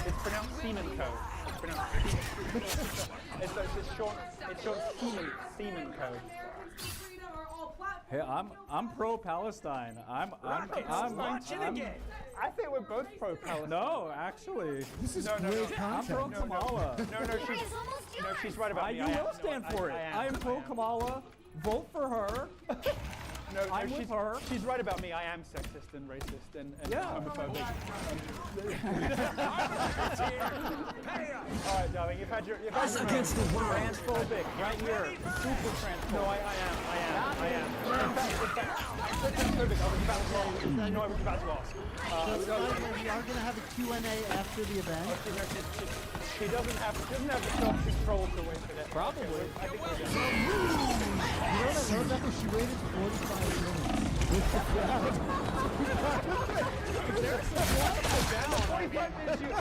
It's pronounced semen code. It's short semen code. Hey, I'm pro-Palestine. I'm I think we're both pro-Palestine. No, actually. This is great content. I'm pro-Kamala. No, she's right about me. You will stand for it. I am pro-Kamala. Vote for her. I'm with her. She's right about me. I am sexist and racist and homophobic. All right, darling, you've had your against the world. Transphobic, right here. Super transphobic. No, I am. In fact, I'm transphobic. I was about to ask. We are going to have a Q&A after the event. She doesn't have the self-control to wait for that. Probably. I think we're good. You know what I learned about this? She waited 45 minutes with the crowd.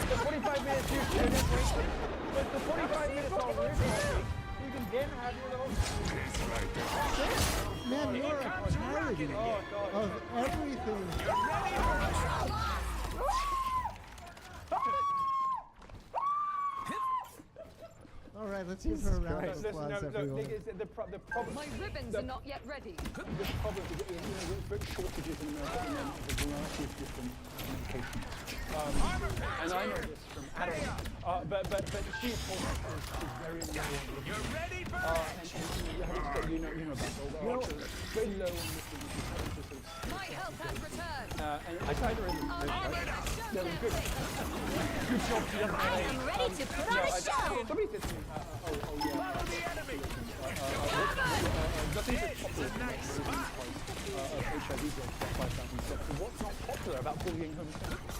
The 45 minutes you should have wasted. But the 45 minutes all we're talking, you can then have your little... Man, you're a parody of everything. All right, let's give her a round of applause, everyone. My ribbons are not yet ready. The problem is that there are shortages in America at the moment of a variety of different medications. And I know this from Adam. But she, of course, is very low. You're ready, Bert? And you know about all that. Very low on this. My health has returned. And I tried her in the good. Good job. I am ready to put on a show. Somebody said to me, Follow the enemy. HIV drugs by 5,000 So what's not popular about bullying homosexuals?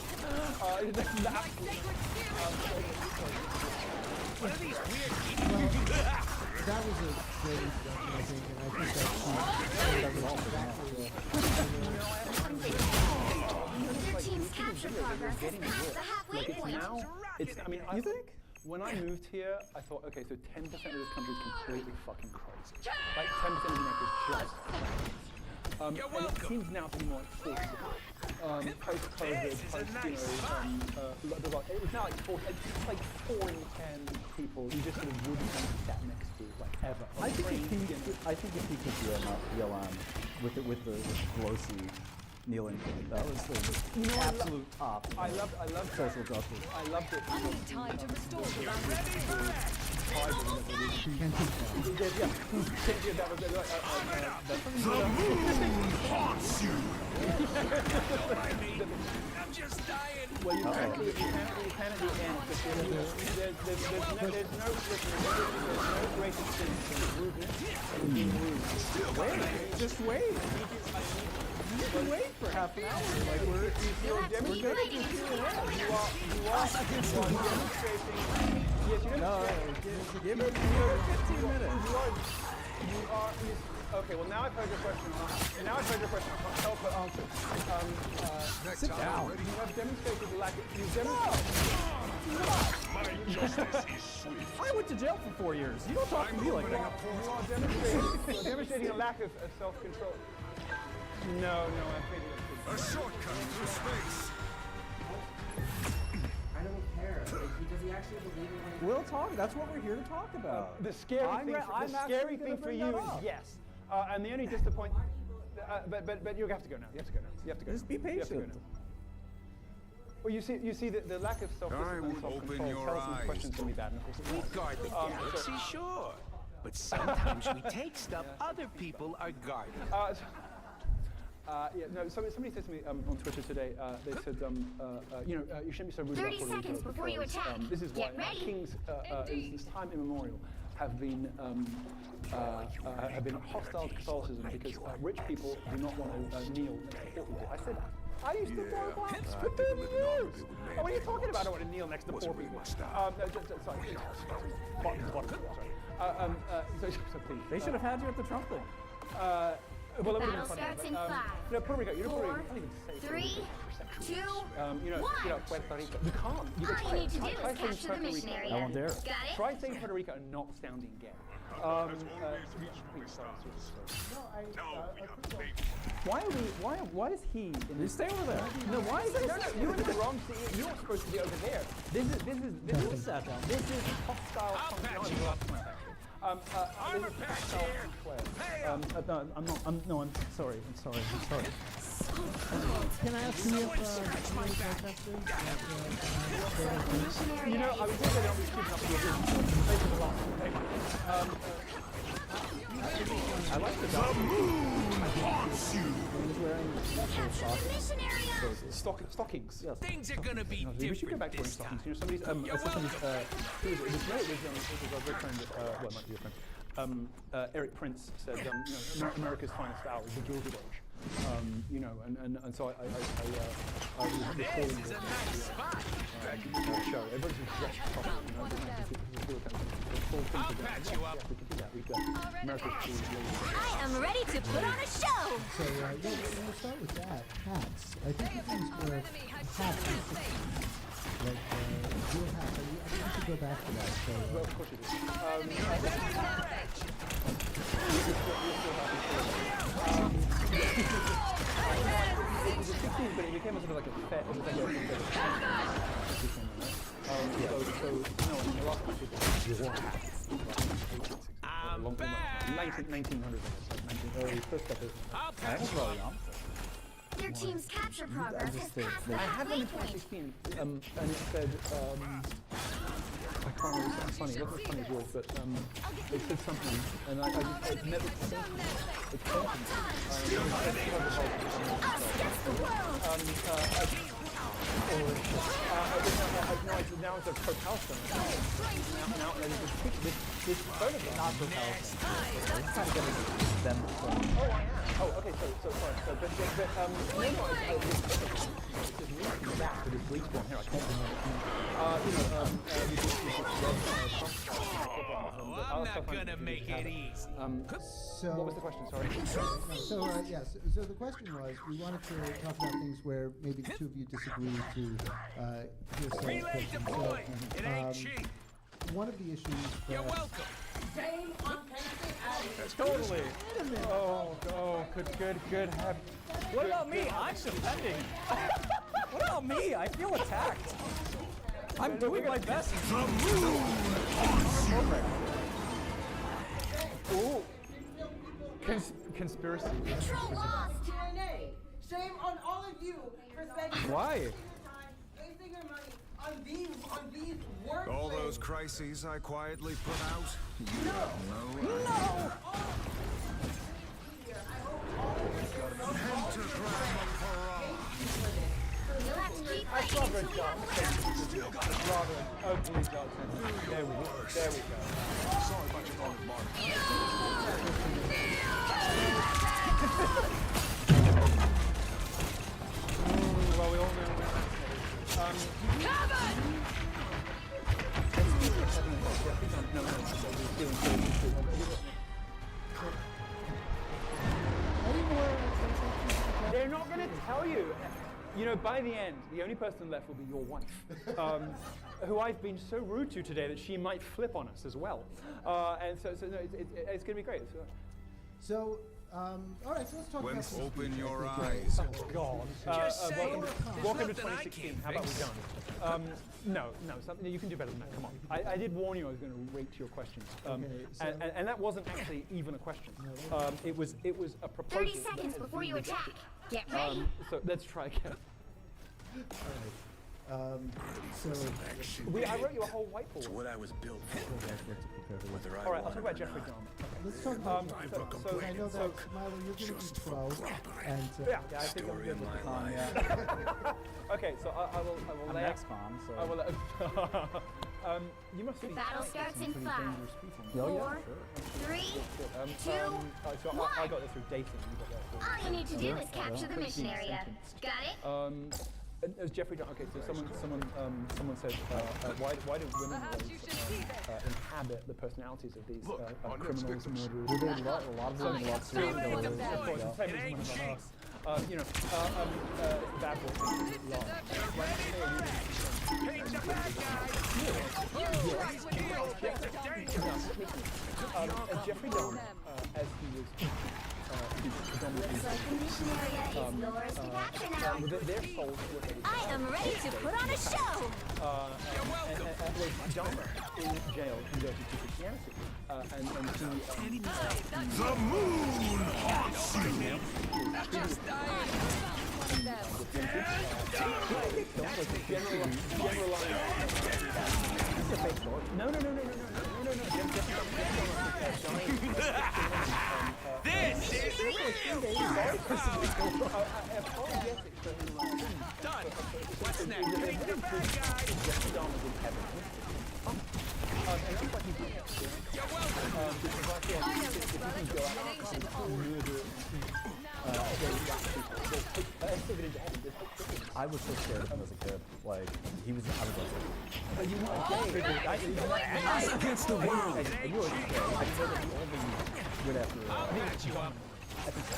What are these weird That was a great introduction, I think, and I think Your team's capture progress has passed the halfway point. You think? When I moved here, I thought, okay, so 10% of this country is completely fucking crazy. Like 10% of America is just crazy. And it seems now to be more enforceable. Post-COVID, it's now like 4 in 10 people you just sort of wouldn't want to sat next to, like, ever. I think if he could yell on with the glossy kneeling thing, that was the absolute top. I loved social justice. I loved it. I need time to restore the The moon haunts you! I'm just dying. Well, you can at the end, but there's no greater sin than rudeness and being rude. Just wait. You can wait for half an hour. Like you're demonstrating. You are demonstrating. Yes, you give it 15 minutes. Okay, well now I've heard your question. I can't help but answer. Sit down. You have demonstrated the lack of. My justice is swift. I went to jail for 4 years. You don't talk to me like that. You are demonstrating a lack of self-control. No, I'm afraid A shortcut through space. I don't care. Does he actually believe it? We'll talk. That's what we're here to talk about. The scary thing for you is yes. And the only disappointment. But you have to go now. You have to go. Just be patient. Well, you see the lack of self-discipline and self-control tells these questions to me bad, and of course it We does. guard the galaxy, sure. But sometimes we take stuff other people are guarding. Somebody said to me on Twitter today, they said, you shouldn't be so rude about 30 seconds before you attack. This is why Get ready. kings, since time immemorial, have been hostile to Catholicism because rich people do not want to kneel next to poor people. I said, I used to wear blacks for 30 years. What are you talking about? I don't want to kneel next to poor people. They should have had you at the Trump thing. Well, that would have been funny. Starts in 5, Puerto Rico, you're 4, Puerto Rico. You can't even say 3, 2, 1. Puerto Rico. You can't. You All can you need to do try is saying capture the Puerto mission Rico. area. I won't dare. Got it? Try saying Puerto Rico and not sounding gay. Why is he in this? Stay over there. No, why is he? No, you're in the wrong seat. You're supposed to be over there. This is hostile. I'll patch you up. I'm sorry. Can I ask you if you know, I was going to say don't be keeping up with I like the moon haunts you. He's wearing Mission area. stockings. Yes. Things are gonna be We should go back to wearing stockings. You know, somebody's who was it? This was our good friend, well, not your friend. Eric Prince said, America's finest hour is the Gilded Age. And so I was recalling This is a nice spot. show. Everybody's dressed properly. I'll patch you up. We can do that. We've got America's coolest lady. I am ready to put on a show. So, we'll start with that. Hats. I think the things were hats. Like, dual hats. I think we should go back to that. So, Well, of course you do. It was a 16, but it became a sort of like a fet. It was like a the last match I'm long time back. 1900s, first step is. I'll patch you up. Your team's capture progress has passed the I had one in halfway point. 2016, and it said, I can't remember, it's funny, it wasn't as funny as yours, but it said something, and I just, I'd never seen it. It's something. Now it's a Propulsion. Now there's this photograph. Not Propulsion. I'm trying to get them. Oh, I am. Oh, okay. So sorry. But it's back to this respawn here. I can't remember. I'm not gonna make it easy. What was the question? Sorry. Yes. So the question was, we wanted to talk about things where maybe the two of you disagree to hear some Relay deployed. It ain't cheap. One of the issues You're that welcome. Shame on Casey Adams. Totally. Oh, good. What about me? I'm defending. What about me? I feel attacked. I'm doing my best. Ooh. Conspiracy. Shame on all of you for spending Why? your time wasting your money on these worthless. All those crises I quietly put out. You No. Pentagram of Paran. You'll have to keep That's fighting rather until we dark. Rather ugly dark sense. There we go. Sorry about your own mark. Well, we all know where that's They're not going to tell you. You know, by the end, the only person left will be your wife, who I've been so rude to today that she might flip on us as well. And so no, it's going to be great. So, all right, so let's talk about some Open speech. your I think, eyes. Oh God! Welcome to 2016. How about we don't? No, you can do better than that. Come on. I did warn you I was going to rate your questions, and that wasn't actually even a question. It was a proposal. 30 seconds before you attack. Get ready. So let's try again. All right. I wrote you a whole whiteboard. It's what I was built for. Whether I All right, I'll want talk it or about Jeffrey not. Dahmer. Let's talk about So I know that, Milo, you're going to be pro, and yeah, I think I'm good with Okay, so I will lay out. So I will. You must The be. battle starts in 5, Oh, 4, 3, 2, So I got this through dating. You got that through. all you need to do is capture the mission area. Got it? As Jeffrey Dahmer. Okay, so someone said, why do women always inhabit the personalities of these criminals and murderers? Well, there's a lot of them in Los Angeles. You know, bad boy. Jeffrey Dahmer, as he was their souls were headed. I am ready to put on a show. Dahmer in jail, he goes to Christianity, and he. The moon haunts you. Just No. This is real. Done. What's next? Take the bad guy. You're I was so scared of him as a kid. Like, I was like, you against the world. I just know that he only went after. I think so.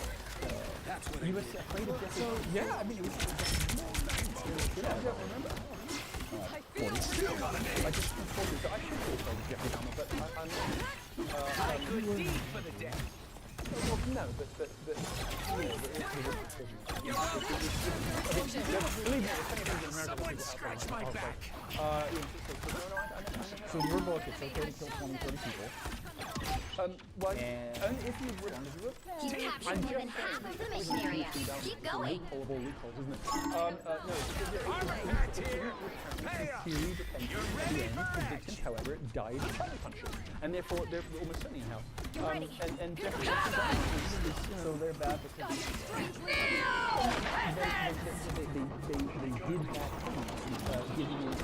That's what He was afraid of Jeffrey. Yeah, I mean, it was. I don't remember. 40. Still got a name. I just told you, so I should feel afraid of Jeffrey Dahmer, but I'm not. I could deed for the dead. Well, no, but believe me, Someone scratch my back. So in your book, it's okay to kill 20, 30 people. Well, only if you would. You captured more than half of the mission area. Keep going. Loopholes, isn't it? No, You're ready for victims, however, died of fire punches, and therefore they're almost certainly in hell. And Jeffrey so they're bad because they did that giving into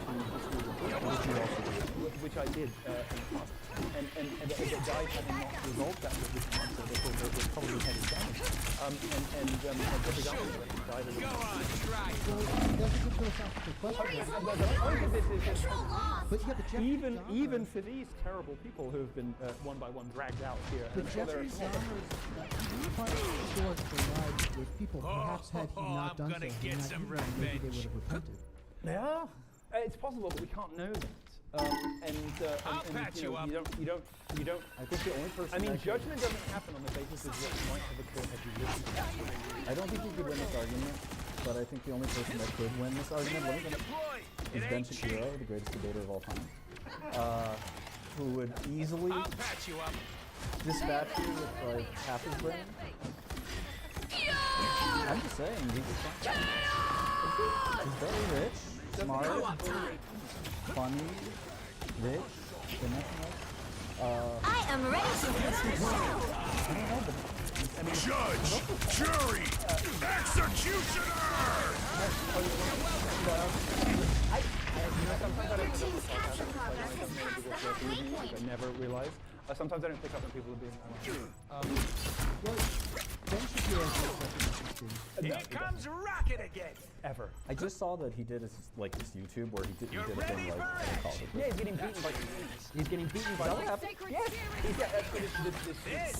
which I did in the past. And they died having not resolved that with so therefore they're probably headed down. And Jeffrey Dahmer died of it. Go on, try. That's a good philosophical question. But yeah, but Even for these terrible people who have been one by one dragged out here. But Jeffrey Dahmer's part of the story of their lives was people perhaps had he not done so, maybe they would have repented. Yeah, it's possible, but we can't know that. You don't. I think the only person. I mean, that judgment doesn't happen on the basis of what point of the court have you listened to. I don't think he could win this argument, but I think the only person that could win this argument is Ben Shapiro, the greatest debater of all time, who would easily dispatch you with like half his brain. I'm just saying, he's very rich, smart, funny, rich, and nothing else. I am ready to lose. I don't know, but I mean, Judge, jury, executioner! I never realized. Sometimes I don't pick up when people are being. Ben Shapiro is interesting. Here comes Rocket again. Ever. I just saw that he did this YouTube where he did a thing like college. Yeah, he's getting beaten by. He's getting beaten by. Yes. This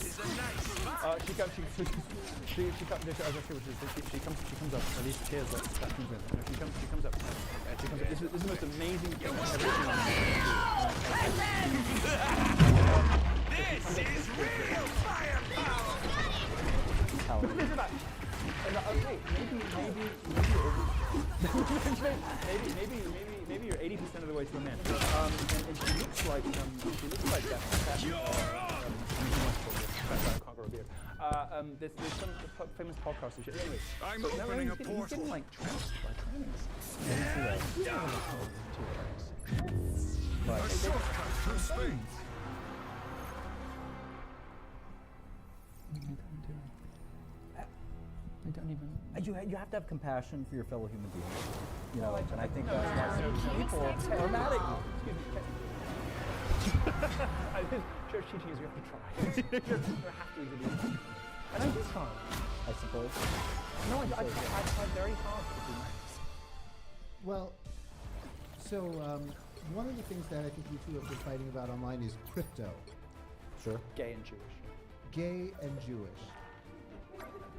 is a nice spot. She comes up. These chairs that she's in. She comes up. This is the most amazing thing I've ever seen. This is real firepower. Maybe you're 80% of the way to a man. And she looks like that. There's some famous podcast and shit. Anyway, I'm opening a portal. He's getting like trounced by trannies. A shortcut through space. I don't even. You have to have compassion for your fellow human beings, you know. And I think that's why people are mad at you. Church teaching is you have to try. You have to be. And I do try. I suppose. No, I try very hard to be nice. Well, so one of the things that I think you two have been fighting about online is crypto. Sure. Gay and Jewish. Gay and Jewish.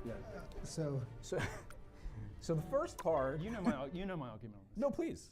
Yeah. So the first part. You know my argument on this. No, please.